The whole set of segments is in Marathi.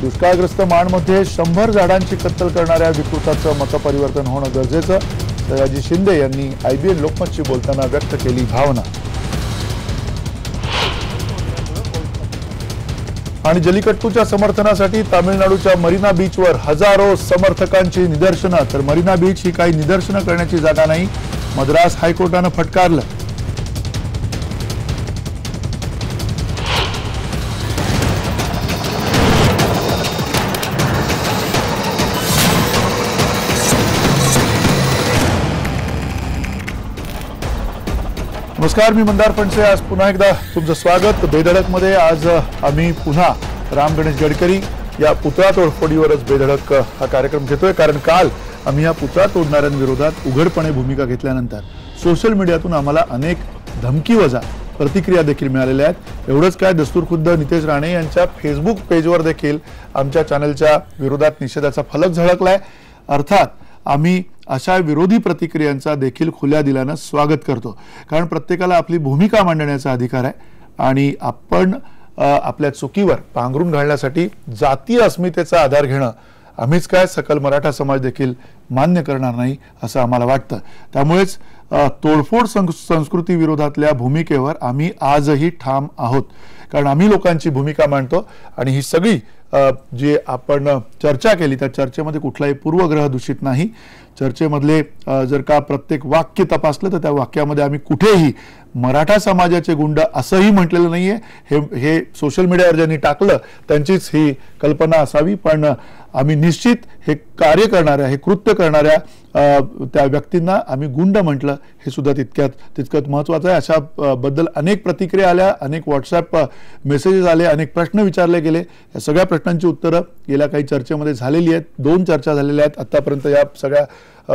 दुष्काळग्रस्त माणमध्ये 100 झाडांची कत्तल करणाऱ्या विकृताचं मतपरिवर्तन होणं गरजेचं, सयाजी शिंदे यांनी IBN लोकमतशी बोलताना व्यक्त केली भावना। आणि जलीकट्टूच्या समर्थनासाठी तामिळनाडूच्या मरीना बीचवर हजारो समर्थकांची निदर्शनं, तर मरीना बीच ही काही निदर्शनं करण्याची जागा नाही, मद्रास हायकोर्टानं फटकारलं। नमस्कार, मी मंदार फणसे। आज पुन्हा एकदा तुमचं स्वागत। बेधडकमध्ये आज आम्ही पुन्हा राम गणेश गडकरी या पुतळा तोडफोडीवरच बेधडक हा कार्यक्रम घेतोय, कारण काल आम्ही या पुतळा तोडणाऱ्यांविरोधात उघडपणे भूमिका घेतल्यानंतर सोशल मीडियातून आम्हाला अनेक धमकीवजा प्रतिक्रिया देखील मिळालेल्या आहेत। एवढंच काय, दस्तूरखुद्द नितेश राणे यांच्या फेसबुक पेजवर देखील आमच्या चॅनलच्या विरोधात निषेधाचा फलक झळकलाय। अर्थात आम्ही अशा विरोधी प्रतिक्रियांचा देखील खुल्या दिलानं स्वागत करतो, कारण प्रत्येकाला आपली भूमिका मांडण्याचा अधिकार आहे आणि आपण आपल्या चुकीवर पांघरून घालण्यासाठी जातीय अस्मितेचा आधार घेणं आम्हीच काय, सकल मराठा समाज देखील मान्य करणार नाही असं आम्हाला वाटतं। त्यामुळेच तोडफोड संस्कृती विरोधातल्या भूमिकेवर आम्ही आजही ठाम आहोत, कारण आम्ही लोकांची भूमिका मांडतो आणि ही सगळी जी आपण चर्चा केली त्या चर्चेमध्ये कुठलाही पूर्वग्रह दूषित नाही। चर्चेमधले जर का प्रत्येक वाक्य तपासलं तर त्या वाक्यामध्ये आम्ही कुठेही मराठा समाजाचे गुंड असंही म्हटलेलं नाहीये। हे सोशल मीडियावर ज्यांनी टाकलं त्यांचीच ही कल्पना असावी, पण आम्ही निश्चित हे कार्य करणाऱ्या, हे कृत्य करणाऱ्या त्या व्यक्तींना आम्ही गुंड म्हटलं हे सुद्धा तितकंच महत्त्वाचं आहे। अशा बद्दल अनेक प्रतिक्रिया आल्या, अनेक व्हॉट्सॲप मेसेजेस आले, अनेक प्रश्न विचारले गेले। या सगळ्या प्रश्नांची उत्तरं गेल्या काही चर्चेमध्ये झालेली आहेत। 2 चर्चा झालेल्या आहेत आतापर्यंत। या सगळ्या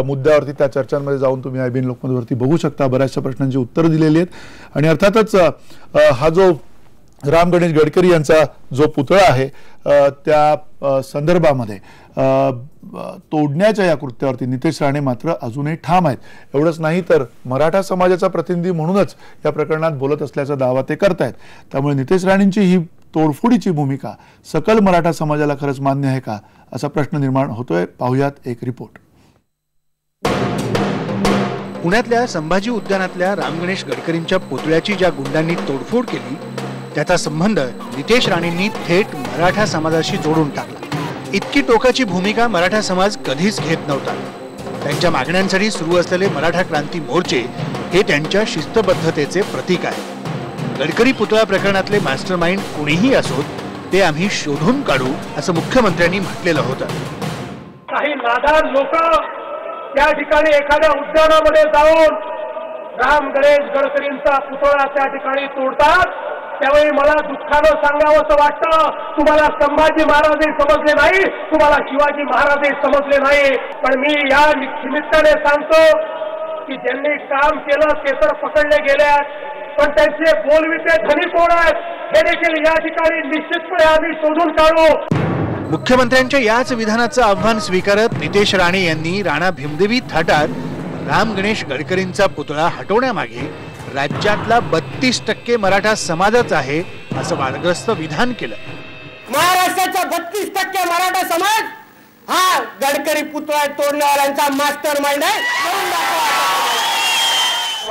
मुद्द्यावरती त्या चर्चांमध्ये जाऊन तुम्ही IBN लोकमतवरती बघू शकता, बऱ्याचशा प्रश्नांची उत्तरं दिलेली आहेत। आणि अर्थातच हा जो राम गणेश गडकरी यांचा जो पुतळा आहे त्या संदर्भामध्ये तोडण्याच्या या कृत्यावरती नितेश राणे मात्र अजूनही ठाम आहेत। एवढंच नाही तर मराठा समाजाचा प्रतिनिधी म्हणूनच या प्रकरणात बोलत असल्याचा दावा ते करतायत। त्यामुळे नितेश राणेंची ही तोडफोडीची भूमिका सकल मराठा समाजाला खरंच मान्य आहे का, असा प्रश्न निर्माण होतोय। पाहुयात एक रिपोर्ट। पुण्यातल्या संभाजी उद्यानातल्या राम गणेश गडकरींच्या पुतळ्याची ज्या गुंडांनी तोडफोड केली त्याचा संबंध नितेश राणेंनी थेट मराठा समाजाशी जोडून टाकला। इतकी टोकाची भूमिका मराठा समाज कधीच घेत नव्हता। त्यांच्या मागण्यांसाठी सुरू असलेले मराठा क्रांती मोर्चे हे त्यांच्या शिस्तबद्धतेचे प्रतीक आहे। गडकरी पुतळा प्रकरणातले मास्टरमाइंड कोणीही असोत, ते आम्ही शोधून काढू असं मुख्यमंत्र्यांनी म्हटलेलं होतं। काही नादार लोक त्या ठिकाणी एखाद्या उद्यानामध्ये जाऊन राम गणेश गडकरींचा पुतळा त्या ठिकाणी तोडतात, त्यावेळी मला दुःखानं सांगावंसं वाटतं, तुम्हाला संभाजी महाराजही समजले नाही, तुम्हाला शिवाजी महाराजही समजले नाही। पण मी या निमित्ताने सांगतो की ज्यांनी काम केलं ते तर पकडले गेले आहेत, पण त्यांचे बोलविते धनी कोण आहेत हे देखील या ठिकाणी निश्चितपणे आम्ही शोधून काढू। मुख्यमंत्र्यांच्या याच विधानाचं आव्हान स्वीकारत नितेश राणे यांनी राणा भीमदेवी थाटात राम गणेश गडकरींचा पुतळा हटवण्यामागे राज्यातला 32% मराठा समाजच आहे असं वादग्रस्त विधान केलं। महाराष्ट्राचा 32% मराठा समाज हा गडकरी पुतळा तोडणाऱ्यांचा मास्टर माइंड आहे।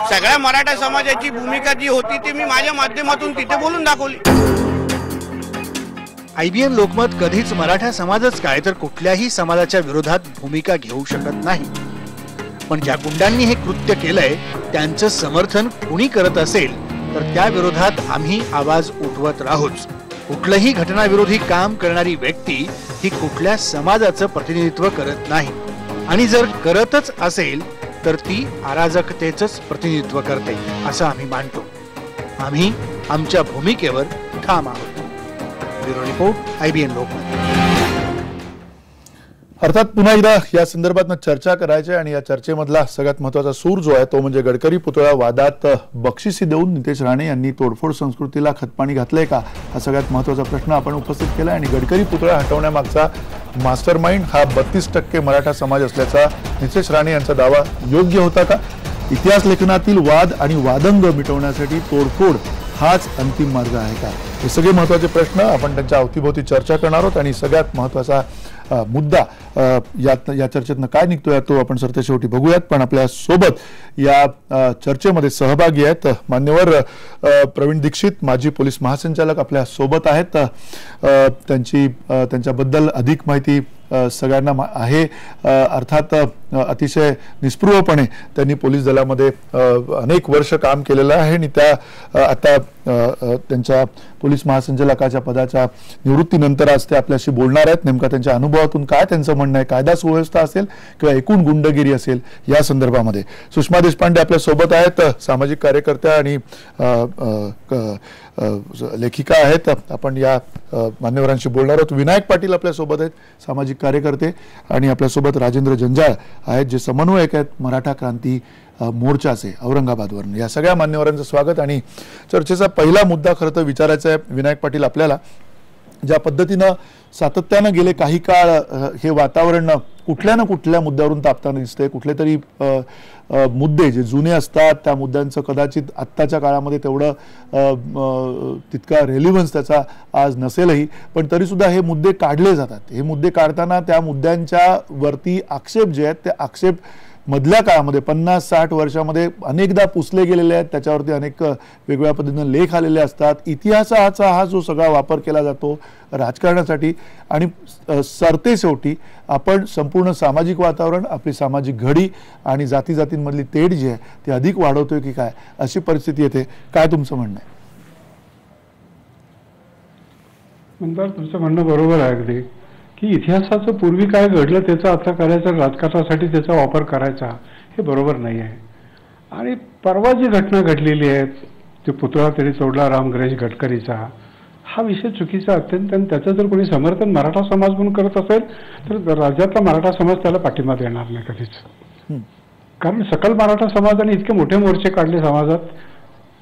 सगळ्या मराठा समाजाची भूमिका जी होती ती मी माझ्या माध्यमातून तिथे बोलून दाखवली। IBN लोकमत कधीच मराठा समाजच काय तर कुठल्याही समाजाच्या विरोधात भूमिका घेऊ शकत नाही, पण ज्या गुंडांनी हे कृत्य केलंय त्यांचं समर्थन कोणी करत असेल तर त्या विरोधात आम्ही आवाज उठवत राहूच। कुठलंही घटनाविरोधी काम करणारी व्यक्ती ही कुठल्या समाजाचं प्रतिनिधित्व करत नाही, आणि जर करतच असेल तर ती अराजकतेचंच प्रतिनिधित्व करते असं आम्ही मानतो। आम्ही आमच्या भूमिकेवर ठाम आहोत। Bureau report, IBN Lokmat. अर्थात पुन्हा एकदा या संदर्भात चर्चा करायची आणि या चर्चेमधला सगळ्यात महत्त्वाचा सूर जो आहे तो म्हणजे गडकरी पुतळा वादात बक्षिसी देऊन नितेश राणे यांनी तोडफोड संस्कृतीला खतपाणी घातलंय का, हा सगळ्यात महत्त्वाचा प्रश्न आपण उपस्थित केला। आणि गडकरी पुतळा हटवण्यामागचा मास्टरमाइंड हा 32% मराठा समाज असल्याचा नितेश राणे यांचा दावा योग्य होता का? इतिहास लेखनातील वाद आणि वादंग मिटवण्यासाठी तोडफोड हाच अंतिम मार्ग आहे का? हे सगळे महत्त्वाचे प्रश्न आपण त्यांच्या अवतीभोवती चर्चा करणार आहोत आणि सगळ्यात महत्त्वाचा मुद्दा या चर्चेतनं काय निघतोय तो आपण सरतेशेवटी बघूयात. पण आपल्या सोबत या चर्चेमध्ये सहभागी आहेत मान्यवर प्रवीण दीक्षित, माजी पोलीस महासंचालक आपल्या सोबत आहेत. त्यांच्याबद्दल अधिक माहिती सगळ्यांना आहे. अर्थात अतिशय निस्पृहपणे त्यांनी पोलीस दलामध्ये अनेक वर्ष काम केलेलं आहे आणि आता त्यांच्या पोलीस महासंचालकाच्या पदाच्या निवृत्तीनंतर आज ते आपल्याशी बोलणार आहेत. नेमका त्यांच्या अनुभवातून काय त्यांचं म्हणणं आहे, कायदा सुव्यवस्था असेल किंवा एकूण गुंडगिरी असेल या संदर्भामध्ये. सुषमा देशपांडे आपल्या सोबत आहेत, सामाजिक कार्यकर्त्या आणि लेखिका आहेत. आपण या मान्यवरांशी बोलणार आहोत. विनायक पाटील आपल्या सोबत आहेत, सामाजिक कार्यकर्ते, आणि आपल्यासोबत राजेंद्र जंजाळ आहेत जे समन्वयक आहेत मराठा क्रांती मोर्चाचे औरंगाबादवरून. या सगळ्या मान्यवरांचं स्वागत. आणि चर्चेचा पहिला मुद्दा खरं तर विचारायचा आहे विनायक पाटील आपल्याला. ज्या पद्धतीनं सातत्यानं गेले काही काळ हे वातावरण कुठल्या ना कुठल्या मुद्द्यावरून तापताना दिसतंय. कुठले तरी मुद्दे जे जुने असतात त्या मुद्द्यांचं कदाचित आत्ताच्या काळामध्ये तेवढं तितका रेलिव्हन्स त्याचा आज नसेलही, पण तरीसुद्धा हे मुद्दे काढले जातात. हे मुद्दे काढताना त्या मुद्द्यांच्या वरती आक्षेप जे आहेत ते आक्षेप मधल्या काळामध्ये 50-60 वर्षामध्ये अनेकदा पुसले गेलेले आहेत. त्याच्यावरती अनेक वेगवेगळ्या पद्धतीने लेख आलेले असतात. इतिहासाचा हा जो सगळा वापर केला जातो राजकारणासाठी आणि सरतेशेवटी आपण संपूर्ण सामाजिक वातावरण, आपली सामाजिक घडी आणि जाती जातींमधली तेढ जी आहे ती अधिक वाढवतोय की काय, अशी परिस्थिती येते. काय तुमचं म्हणणं आहे? म्हणतात तुमचं म्हणणं बरोबर आहे अगदी, की इतिहासाचं पूर्वी काय घडलं त्याचा आता करायचं, राजकारणासाठी त्याचा वापर करायचा, हे बरोबर नाही आहे. आणि परवा जी घटना घडलेली आहे ते पुतळा तरी तोडला राम गणेश गडकरीचा, हा विषय चुकीचा अत्यंत. आणि त्याचं जर कोणी समर्थन मराठा समाज म्हणून करत असेल तर राज्यातला मराठा समाज त्याला पाठिंबा देणार नाही कधीच. कारण सकल मराठा समाजाने इतके मोठे मोर्चे काढले समाजात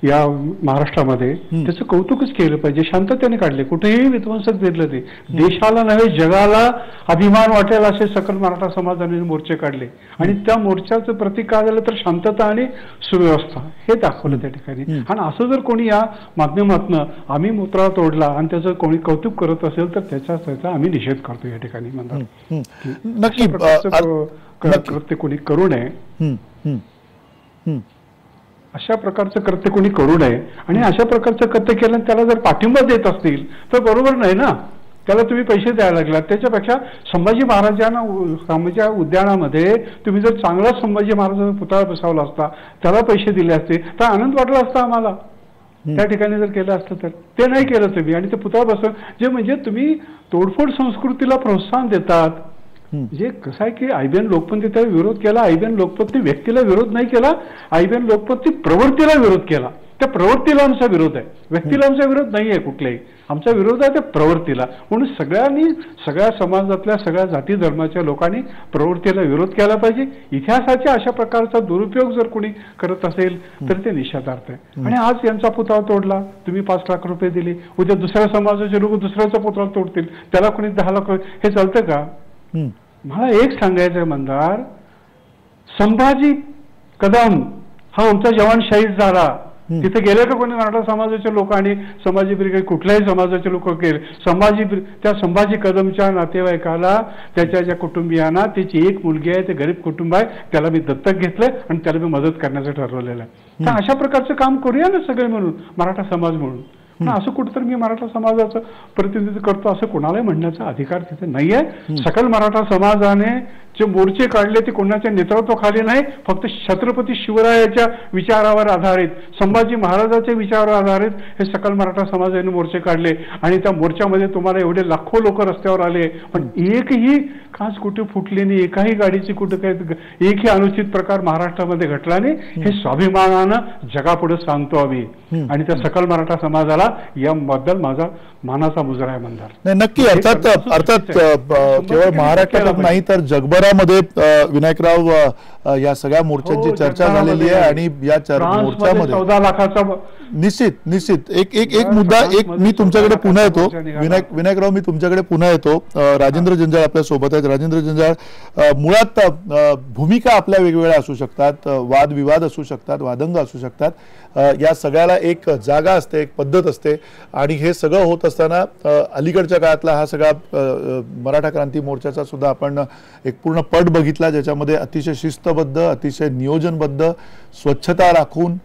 या महाराष्ट्रामध्ये, त्याचं कौतुकच केलं पाहिजे. शांततेने काढले, कुठेही विध्वंसक दिलं ते. देशाला नव्हे जगाला अभिमान वाटेल असे सकल मराठा समाजाने मोर्चे काढले आणि त्या मोर्चाचं प्रतीक काय झालं तर शांतता आणि सुव्यवस्था हे दाखवलं त्या ठिकाणी. आणि असं जर कोणी या माध्यमातून आम्ही पुतळा तोडला आणि त्याचं कोणी कौतुक करत असेल तर त्याचा आम्ही निषेध करतो या ठिकाणी. म्हणतात नक्की कृत्य कोणी करू नये, अशा प्रकारचं कृत्य कोणी करू नये. आणि अशा प्रकारचं कृत्य केलं त्याला जर पाठिंबा देत असतील तर बरोबर नाही ना, त्याला तुम्ही पैसे द्यायला लागलात. त्याच्यापेक्षा संभाजी महाराजांना रामाच्या उद्यानामध्ये तुम्ही जर चांगला संभाजी महाराजांचा पुतळा बसवला असता, त्याला पैसे दिले असते तर आनंद वाटला असता आम्हाला. त्या ठिकाणी जर केलं असतं तर ते नाही केलं तुम्ही. आणि ते पुतळा बसव जे म्हणजे तुम्ही तोडफोड संस्कृतीला प्रोत्साहन देतात. म्हणजे कसं आहे की आयबीएन लोकपंथी त्याला विरोध केला. आयबीएन लोकपंथी व्यक्तीला विरोध नाही केला, आयबीएन लोकपंथी प्रवृत्तीला विरोध केला. त्या प्रवृत्तीला आमचा विरोध आहे, व्यक्तीला आमचा विरोध नाही आहे कुठल्याही. आमचा विरोध आहे त्या प्रवृत्तीला. म्हणून सगळ्यांनी, सगळ्या समाजातल्या सगळ्या जाती धर्माच्या लोकांनी प्रवृत्तीला विरोध केला पाहिजे. इतिहासाच्या अशा प्रकारचा दुरुपयोग जर कोणी करत असेल तर ते निषेधार्थ आहे. आणि आज यांचा पुतळा तोडला, तुम्ही 5 लाख रुपये दिले, उद्या दुसऱ्या समाजाचे लोक दुसऱ्याचा पुतळा तोडतील, त्याला कोणी 10 लाख रुपये, हे चालतं का? मला एक सांगायचंय मंदार, संभाजी कदम हा आमचा जवान शहीद झाला, तिथे गेले का कोणी मराठा समाजाचे लोक आणि संभाजी ब्रिगेड कुठल्याही समाजाचे लोक गेले? त्या संभाजी कदमच्या नातेवाईकाला, त्याच्या ज्या कुटुंबियांना, त्याची एक मुलगी आहे, ते गरीब कुटुंब आहे, त्याला मी दत्तक घेतलंय आणि त्याला मी मदत करण्याचं ठरवलेलं आहे. तर अशा प्रकारचं काम करूया ना सगळे म्हणून, मराठा समाज म्हणून. असं कुठंतरी मी मराठा समाजाचं प्रतिनिधित्व करतो असं कोणालाही म्हणण्याचा अधिकार तिथे नाहीये. सकल मराठा समाजाने जे मोर्चे काढले ते कोणाच्या नेतृत्वाखाली नाही, फक्त छत्रपती शिवरायाच्या विचारावर आधारित, संभाजी महाराजांच्या विचारावर आधारित हे सकल मराठा समाजाने मोर्चे काढले. आणि त्या मोर्चामध्ये तुम्हाला एवढे लाखो लोक रस्त्यावर आले, पण एकही काच कुठे फुटली नाही, एकाही गाडीची कुठे काही एकही अनुचित प्रकार महाराष्ट्रामध्ये घडला नाही. हे स्वाभिमानानं जगापुढे सांगतो आम्ही. आणि त्या सकल मराठा समाजाला याबद्दल माझा मानाचा मुजरा आहे म्हणणार. नाही, नक्की. अर्थात केवळ महाराष्ट्रात नाही तर जगभरामध्ये विनायकराव या सगळ्या मोर्चांची चर्चा झालेली आहे. आणि या मोर्चामध्ये 14 लाखाचा निश्चित एक मुद्दा मी तुमच्याकडे पुन्हा येतो. विनायकराव, मी तुमच्याकडे पुन्हा येतो. राजेंद्र जंजाळ आपल्या सोबत आहेत. राजेंद्र जंजाळ, मुळात भूमिका आपल्या वेगवेगळ्या असू शकतात, वादविवाद असू शकतात, वादंग असू शकतात. या सगळ्याला एक जागा असते, एक पद्धत असते. आणि हे सगळं होत असताना अलीकडच्या काळातला हा सगळा मराठा क्रांती मोर्चाचा सुद्धा आपण एक पूर्ण पट बघितला, ज्याच्यामध्ये अतिशय शिस्तबद्ध, अतिशय नियोजनबद्ध, स्वच्छता राखून,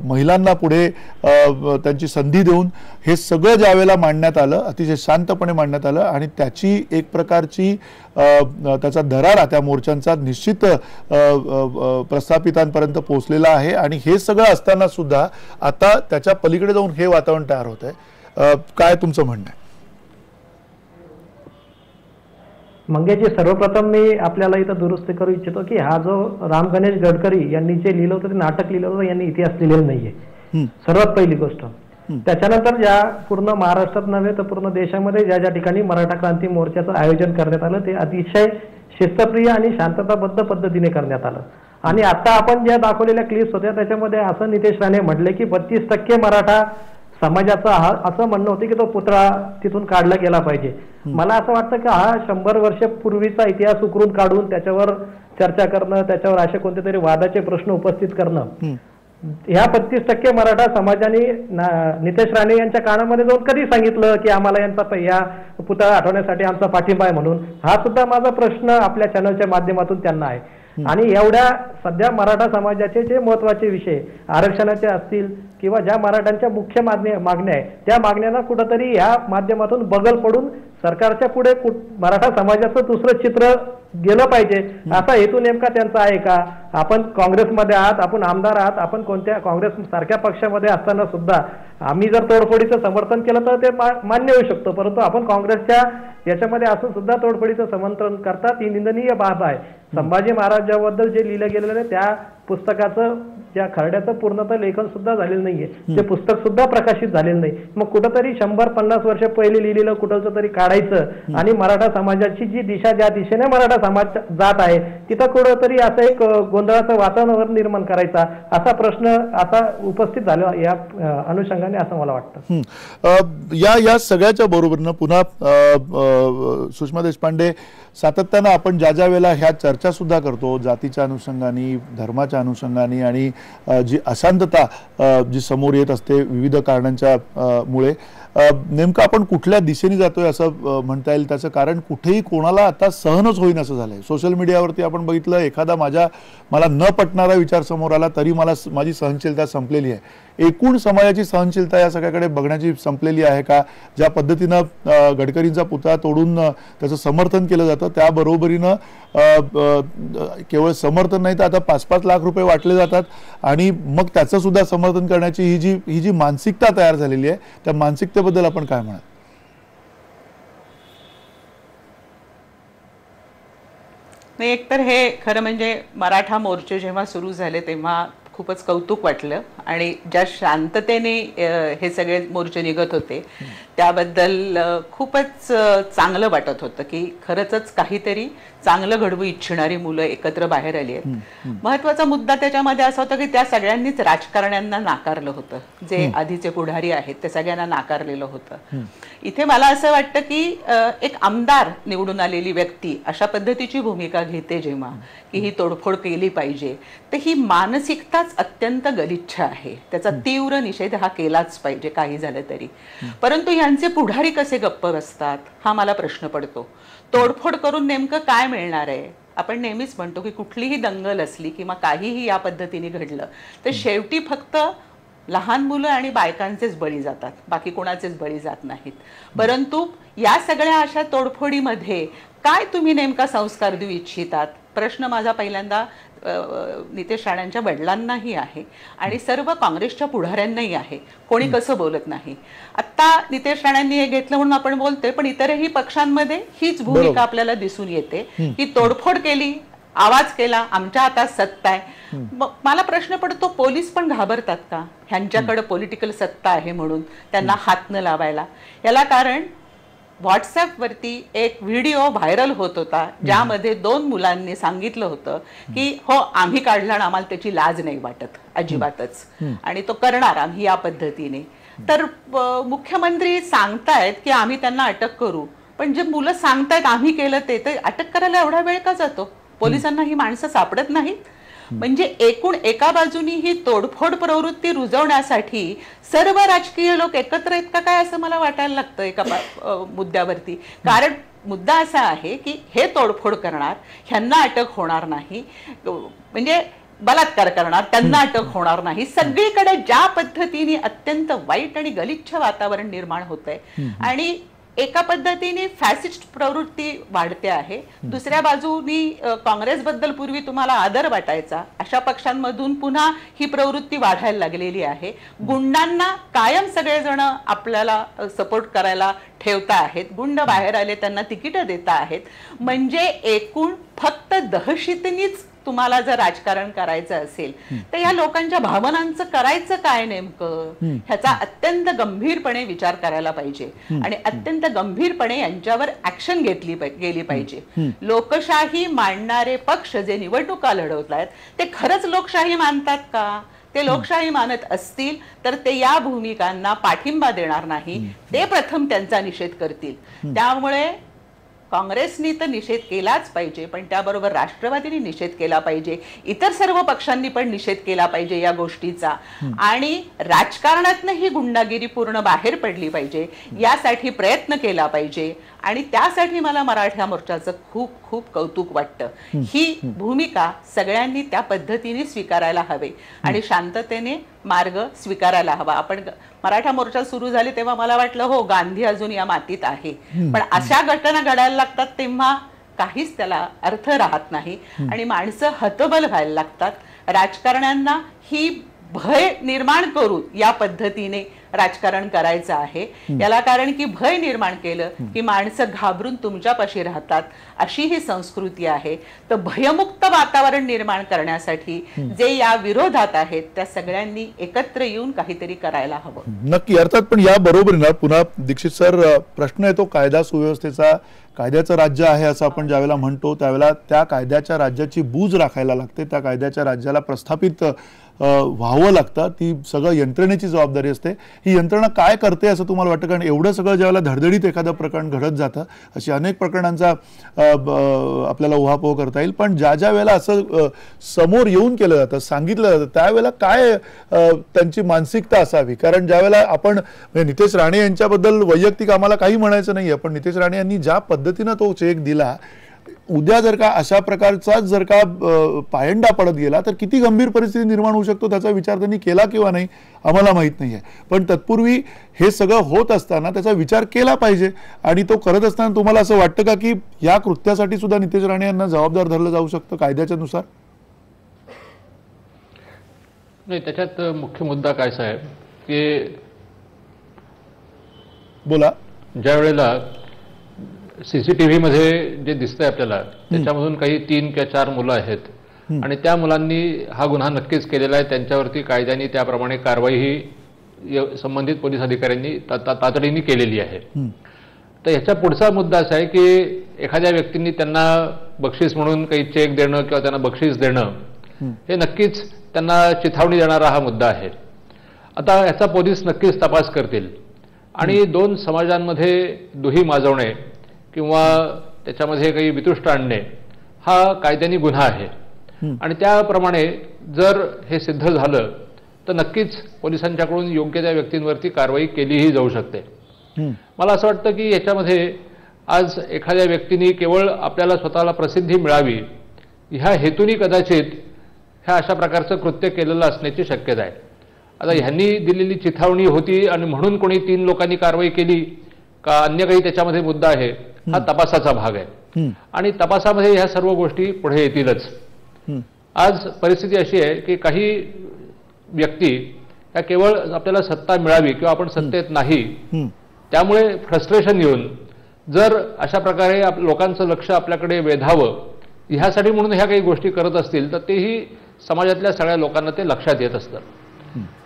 महिलांना पुढे त्यांची संधी देऊन हे सगळं ज्यावेळेला मांडण्यात आलं, अतिशय शांतपणे मांडण्यात आलं. आणि त्याची एक प्रकारची त्याचा दरारा त्या मोर्चांचा निश्चित प्रस्थापितांपर्यंत पोहोचलेला आहे. आणि हे सगळं असताना सुद्धा आता त्याच्या पलीकडे जाऊन हे वातावरण तयार होत आहे. काय तुमचं म्हणणं आहे? मंगेशजी, सर्वप्रथम मी आपल्याला इथं दुरुस्ती करू इच्छितो की हा जो राम गणेश गडकरी यांनी जे लिहिलं होतं ते नाटक लिहिलं होतं, यांनी इतिहास लिहिलेला नाहीये, सर्वात पहिली गोष्ट. त्याच्यानंतर ज्या पूर्ण महाराष्ट्रात नव्हे तर पूर्ण देशामध्ये ज्या ज्या ठिकाणी मराठा क्रांती मोर्चाचं आयोजन करण्यात आलं ते अतिशय शिस्तप्रिय आणि शांतताबद्ध पद्धतीने करण्यात आलं. आणि आता आपण ज्या दाखवलेल्या क्लिप्स होत्या त्याच्यामध्ये असं नितेश राणे म्हटले की 32% मराठा समाजाचा असं म्हणणं होतं की तो पुतळा तिथून काढला गेला पाहिजे. मला असं वाटतं की हा 100 वर्ष पूर्वीचा इतिहास उकरून काढून त्याच्यावर चर्चा करणं, त्याच्यावर असे कोणते तरी वादाचे प्रश्न उपस्थित करणं, ह्या 32% मराठा समाजाने नितेश राणे यांच्या कानामध्ये जाऊन कधी सांगितलं की आम्हाला या पुतळा हटवण्यासाठी आमचा पाठिंबा आहे म्हणून? हा सुद्धा माझा प्रश्न आपल्या चॅनलच्या माध्यमातून त्यांना आहे. आणि एवढ्या सध्या मराठा समाजाचे जे महत्वाचे विषय आरक्षणाचे असतील किंवा ज्या मराठ्यांच्या मुख्य मागण्या आहे त्या मागण्यांना कुठंतरी या माध्यमातून बगल पडून सरकारच्या पुढे मराठा समाजाचं दुसरं चित्र गेलं पाहिजे असा हेतू नेमका त्यांचा आहे का? आपण काँग्रेसमध्ये आहात, आपण आमदार आहात, आपण कोणत्या काँग्रेस सारख्या पक्षामध्ये असताना सुद्धा आम्ही जर तोडफोडीचं समर्थन केलं तर ते मान्य होऊ शकतो, परंतु आपण काँग्रेसच्या याच्यामध्ये असून सुद्धा तोडफोडीचं समर्थन करतात, ही निंदनीय बाब आहे. संभाजी महाराजांबद्दल जे लिहिलं गेलेलं आहे त्या पुस्तकाचं त्या खरड्याचं पूर्णतः लेखन सुद्धा झालेलं नाहीये, ते पुस्तक सुद्धा प्रकाशित झालेलं नाही. मग कुठंतरी 100-50 वर्ष पहिले लिहिलेलं कुठंच तरी काढायचं आणि मराठा समाजाची जी दिशा ज्या दिशेने मराठा समाज जात आहे तिथं कुठंतरी असं एक गोंधळाचं वातावरण निर्माण करायचा असा प्रश्न आता उपस्थित झाला या अनुषंगाने असं मला वाटतं. या सगळ्याच्या बरोबरनं पुन्हा सुषमा देशपांडे, सातत्यानं आपण ज्या वेळेला ह्या चर्चा सुद्धा करतो जातीच्या अनुषंगाने, धर्माच्या अनुषंगाने आणि जी अशांतता जी समोर येत असते विविध कारणांच्या मुळे, नेमकं आपण कुठल्या दिशेने जातोय असं म्हणता येईल. त्याचं कारण कुठेही कोणाला आता सहनच होईन असं झालंय. सोशल मीडियावरती आपण बघितलं, एखादा मला न पटणारा विचार समोर आला तरी माझी सहनशीलता संपलेली आहे. एकूण समाजाची सहनशीलता या सगळ्याकडे बघण्याची संपलेली आहे का? ज्या पद्धतीनं गडकरींचा पुतळा तोडून त्याचं समर्थन केलं जातं त्याबरोबरीनं केवळ समर्थन नाही तर आता 5-5 लाख रुपये वाटले जातात आणि मग त्याचं सुद्धा समर्थन करण्याची ही जी मानसिकता तयार झालेली आहे, त्या मानसिकतेबद्दल आपण काय म्हणाल? नाही, एकतर हे खरं म्हणजे मराठा मोर्चे जेव्हा सुरू झाले तेव्हा खूपच कौतुक वाटलं आणि ज्या शांततेने हे सगळे मोर्चे निघत होते त्याबद्दल खूपच चांगलं वाटत होतं की खरंच काहीतरी चांगलं घडवू इच्छिणारी मुलं एकत्र बाहेर आली आहेत. महत्वाचा मुद्दा त्याच्यामध्ये असा होता की त्या सगळ्यांनीच राजकारण्यांना नाकारलं होतं, जे आधीचे पुढारी आहेत ते सगळ्यांना नाकारलेलं होतं. इथे मला असं वाटतं की एक आमदार निवडून आलेली व्यक्ती अशा पद्धतीची भूमिका घेते जेव्हा की ही तोडफोड केली पाहिजे, तर ही मानसिकताच अत्यंत गलिच्छ आहे. त्याचा तीव्र निषेध हा केलाच पाहिजे काही झालं तरी. परंतु यांचे पुढारी कसे गप्प बसतात हा मला प्रश्न पडतो. तोडफोड करून नेमकं काय मिळणार आहे? आपण नेहमीच म्हणतो की कुठलीही दंगल असली किंवा काहीही या पद्धतीने घडलं तर शेवटी फक्त लहान मुलं आणि बायकांचेच बळी जातात, बाकी कोणाचेच बळी जात नाहीत. परंतु या सगळ्या अशा तोडफोडीमध्ये काय तुम्ही नेमका संस्कार देऊ इच्छितात? प्रश्न माझा पहिल्यांदा नितेश राणेंच्या वडिलांनाही आहे आणि सर्व काँग्रेसच्या पुढाऱ्यांनाही आहे. कोणी कसं बोलत नाही. आता नितेश राणेंनी हे घेतलं म्हणून आपण बोलतोय, पण इतरही पक्षांमध्ये हीच भूमिका आपल्याला दिसून येते की तोडफोड केली, आवाज केला, आमच्या हातात सत्ता आहे. मला प्रश्न पडतो, पोलीस पण घाबरतात का ह्यांच्याकडे पॉलिटिकल सत्ता आहे म्हणून त्यांना हात न लावायला? याला कारण व्हॉट्सअपवरती एक व्हिडिओ व्हायरल होत होता ज्यामध्ये 2 मुलांनी सांगितलं होतं की हो आम्ही काढला आणि आम्हाला त्याची लाज नाही वाटत अजिबातच आणि तो करणार आम्ही या पद्धतीने. तर मुख्यमंत्री सांगतायत की आम्ही त्यांना अटक करू, पण जे मुलं सांगतायत आम्ही केलं ते अटक करायला एवढा वेळ का जातो? पोलिसांना ही माणसं सापडत नाहीत. म्हणजे एकूण एका बाजूनी ही तोडफोड प्रवृत्ती रुजवण्यासाठी सर्व राजकीय लोक एकत्र आहेत का काय असं मला वाटायला लागतं एका मुद्द्यावरती. कारण मुद्दा असा आहे की हे तोडफोड करणार, ह्यांना अटक होणार नाही, म्हणजे बलात्कार करणार त्यांना अटक होणार नाही. सगळीकडे ज्या पद्धतीने अत्यंत वाईट आणि गलिच्छ वातावरण निर्माण होतंय आणि एका पद्धतीने फॅसिस्ट प्रवृत्ती वाढते आहे. दुसऱ्या बाजूनी काँग्रेसबद्दल पूर्वी तुम्हाला आदर वाटायचा, अशा पक्षांमधून पुन्हा ही प्रवृत्ती वाढायला लागलेली आहे. गुंडांना कायम सगळेजण आपल्याला सपोर्ट करायला ठेवता आहेत, गुंड बाहेर आले त्यांना तिकीटं देता आहेत. म्हणजे एकूण फक्त दहशतीनीच तुम्हाला जर राजकारण करायचं असेल तर या लोकांच्या भावनांचं करायचं काय नेमकं, ह्याचा अत्यंत गंभीरपणे विचार करायला पाहिजे आणि अत्यंत गंभीरपणे यांच्यावर ऍक्शन घेतली गेली पाहिजे. लोकशाही मानणारे पक्ष जे निवडणुका लढवत आहेत ते खरंच लोकशाही मानतात का? ते लोकशाही मानत असतील तर ते या भूमिकांना पाठिंबा देणार नाही, ते प्रथम त्यांचा निषेध करतील. त्यामुळे काँग्रेसनी तर निषेध केलाच पाहिजे, पण त्याबरोबर राष्ट्रवादीने निषेध केला पाहिजे, इतर सर्व पक्षांनी पण निषेध केला पाहिजे या गोष्टीचा आणि राजकारणातनं ही गुंडागिरी पूर्ण बाहेर पडली पाहिजे यासाठी प्रयत्न केला पाहिजे. आणि त्यासाठी मला मराठा मोर्चाचं खूप खूप कौतुक वाटतं. ही भूमिका सगळ्यांनी त्या पद्धतीने स्वीकारायला हवे आणि शांततेने मार्ग स्वीकारायला हवा. आपण मराठा मोर्चा सुरू झाली तेव्हा मला वाटलं हो गांधी अजून या मातीत आहे, पण अशा घटना घडायला लागतात तेव्हा काहीच त्याला अर्थ राहत नाही आणि माणसं हतबल व्हायला लागतात. राजकारण्यांना ही भय निर्माण करून या पद्धतीने राजकारण करायचं आहे याला, कारण की भय निर्माण केलं की माणसं घाबरून तुमच्यापाशी राहतात, अशी ही संस्कृती आहे. तर भयमुक्त वातावरण निर्माण करण्यासाठी जे या विरोधात आहेत त्या सगळ्यांनी एकत्र येऊन काहीतरी करायला हवं. नक्की, अर्थात. पण या बरोबरीनं पुन्हा दीक्षित सर प्रश्न येतो कायदा सुव्यवस्थेचा. कायद्याचं राज्य आहे असं आपण ज्यावेळेला म्हणतो त्यावेळेला त्या कायद्याच्या राज्याची बूज राखायला लागते, त्या कायद्याच्या राज्याला प्रस्थापित व्हावं लागतं. ती सगळं यंत्रणेची जबाबदारी असते. ही यंत्रणा काय करते असं तुम्हाला वाटतं? कारण एवढं सगळं ज्यावेळेला धडधडीत एखादं प्रकरण घडत जातं, अशी अनेक प्रकरणांचा आपल्याला उहापोह करता येईल, पण ज्या ज्या वेळेला असं समोर येऊन केलं जातं, सांगितलं जातं, त्यावेळेला काय त्यांची मानसिकता असावी? कारण ज्यावेळेला आपण नितेश राणे यांच्याबद्दल वैयक्तिक आम्हाला काही म्हणायचं नाहीये, पण नितेश राणे यांनी ज्या पद्धतीनं तो चेक दिला, उद्या जर का अशा प्रकारचा जर का पायंडा पडत गेला तर किती गंभीर परिस्थिती निर्माण होऊ शकतो त्याचा विचार त्यांनी केला किंवा नाही आम्हाला माहित नाहीये. पण तत्पूर्वी हे सगळं होत असताना त्याचा विचार केला पाहिजे आणि तो करत असताना तुम्हाला असं वाटतं का की या कृत्यासाठी सुद्धा नितेश राणे यांना जबाबदार धरलं जाऊ शकतं कायद्याच्या नुसार? नाही, त्याच्यात मुख्य मुद्दा काय साहेब की बोला, ज्या वेळेला सीसीटीव्ही मध्ये जे दिसतंय आपल्याला त्याच्यामधून काही 3 किंवा 4 मुलं आहेत आणि त्या मुलांनी हा गुन्हा नक्कीच केलेला आहे, त्यांच्यावरती कायद्याने त्याप्रमाणे कारवाई ही संबंधित पोलीस अधिकाऱ्यांनी तातडीने केलेली आहे. तर ह्याचा पुढचा मुद्दा असा आहे की एखाद्या व्यक्तींनी त्यांना बक्षीस म्हणून काही चेक देणं किंवा त्यांना बक्षीस देणं हे नक्कीच त्यांना चिथावणी देणारा हा मुद्दा आहे. आता याचा पोलीस नक्कीच तपास करतील आणि 2 समाजांमध्ये दुही माजवणे किंवा त्याच्यामध्ये काही वितुष्ट आणणे हा कायद्याने गुन्हा आहे आणि त्याप्रमाणे जर हे सिद्ध झालं तर नक्कीच पोलिसांच्याकडून योग्य त्या व्यक्तींवरती कारवाई केलीही जाऊ शकते. मला असं वाटतं की याच्यामध्ये आज एखाद्या व्यक्तीने केवळ आपल्याला स्वतःला प्रसिद्धी मिळावी ह्या हेतूने कदाचित ह्या अशा प्रकारचं कृत्य केलेलं असण्याची शक्यता आहे. आता ह्यांनी दिलेली चिथावणी होती आणि म्हणून कोणी 3 लोकांनी कारवाई केली का अन्य काही त्याच्यामध्ये मुद्दा आहे हा तपासाचा भाग आहे आणि तपासामध्ये ह्या सर्व गोष्टी पुढे येतीलच. आज परिस्थिती अशी आहे की काही व्यक्ती ह्या केवळ आपल्याला सत्ता मिळावी किंवा आपण सत्तेत नाही त्यामुळे फ्रस्ट्रेशन येऊन जर अशा प्रकारे लोकांचं लक्ष आपल्याकडे वेधावं ह्यासाठी म्हणून ह्या काही गोष्टी करत असतील तर तेही समाजातल्या सगळ्या लोकांना ते लक्षात येत असतं.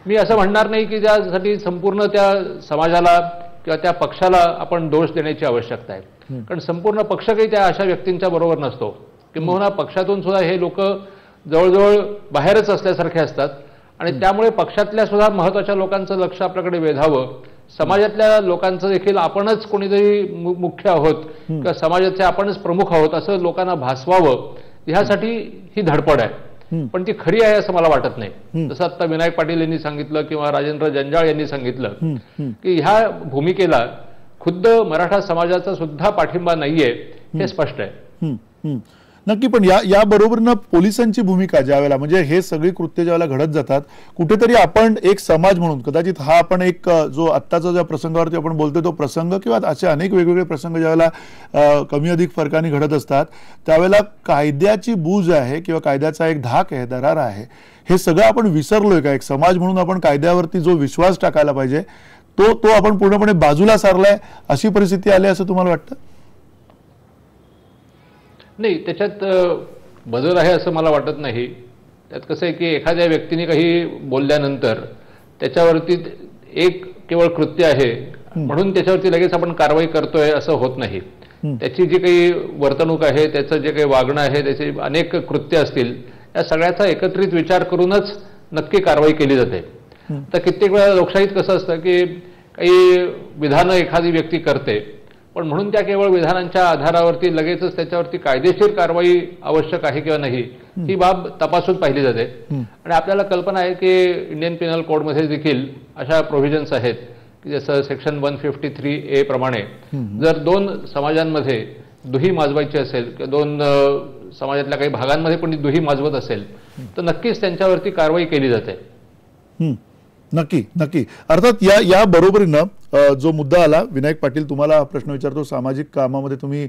मी असं म्हणणार नाही की त्यासाठी संपूर्ण त्या समाजाला किंवा त्या पक्षाला आपण दोष देण्याची आवश्यकता आहे. कारण संपूर्ण पक्ष काही त्या अशा व्यक्तींच्या बरोबर नसतो. किंबहुना पक्षातून सुद्धा हे लोक जवळजवळ बाहेरच असल्यासारखे असतात आणि त्यामुळे पक्षातल्या सुद्धा महत्वाच्या लोकांचं लक्ष आपल्याकडे वेधावं, समाजातल्या लोकांचं देखील आपणच कोणीतरी मुख्य आहोत किंवा समाजाचे आपणच प्रमुख आहोत असं लोकांना भासवावं, ह्यासाठी ही धडपड आहे. पण ती खरी आहे असं मला वाटत नाही. जसं आता विनायक पाटील यांनी सांगितलं किंवा राजेंद्र जंजाळ यांनी सांगितलं की ह्या भूमिकेला खुद्द मराठा समाजाचा सुद्धा पाठिंबा नाहीये हे स्पष्ट आहे. नक्की. पण या बरोबरनं पोलिसांची भूमिका ज्यावेळेला म्हणजे हे सगळी कृत्य ज्यावेळेला घडत जातात, कुठेतरी आपण एक समाज म्हणून कदाचित हा आपण एक जो आत्ताचा ज्या प्रसंगावरती आपण बोलतोय तो प्रसंग किंवा असे अनेक वेगवेगळे प्रसंग ज्यावेळेला कमी अधिक फरकाने घडत असतात त्यावेळेला कायद्याची बूज आहे किंवा कायद्याचा एक धाक आहे, दरार आहे, हे सगळं आपण विसरलोय का? एक समाज म्हणून आपण कायद्यावरती जो विश्वास टाकायला पाहिजे तो आपण पूर्णपणे बाजूला सारलाय, अशी परिस्थिती आली असं तुम्हाला वाटतं? नाही, त्याच्यात बदल आहे असं मला वाटत नाही. त्यात कसं आहे की एखाद्या व्यक्तीने काही बोलल्यानंतर त्याच्यावरती एक केवळ कृत्य आहे म्हणून त्याच्यावरती लगेच आपण कारवाई करतोय असं होत नाही. त्याची जी काही वर्तणूक आहे, त्याचं जे काही वागणं आहे, त्याचे अनेक कृत्य असतील, या सगळ्याचा एकत्रित विचार करूनच नक्की कारवाई केली जाते. तर कित्येक वेळा लोकशाहीत कसं असतं की काही विधानं एखादी व्यक्ती करते पण म्हणून त्या केवळ विधानांच्या आधारावरती लगेचच त्याच्यावरती कायदेशीर कारवाई आवश्यक आहे किंवा नाही ही बाब तपासून पाहिली जाते. आणि आपल्याला कल्पना आहे की इंडियन पिनल कोडमध्ये देखील अशा प्रोव्हिजन्स आहेत की जसं सेक्शन 153A प्रमाणे जर दोन समाजांमध्ये दुही माजवायची असेल किंवा दोन समाजातल्या काही भागांमध्ये पण दुही माजवत असेल तर नक्कीच त्यांच्यावरती कारवाई केली जाते. नक्की नक्की. अर्थात या बरोबरीनं जो मुद्दा आला, विनायक पाटील तुम्हाला प्रश्न विचारतो, सामाजिक कामामध्ये तुम्ही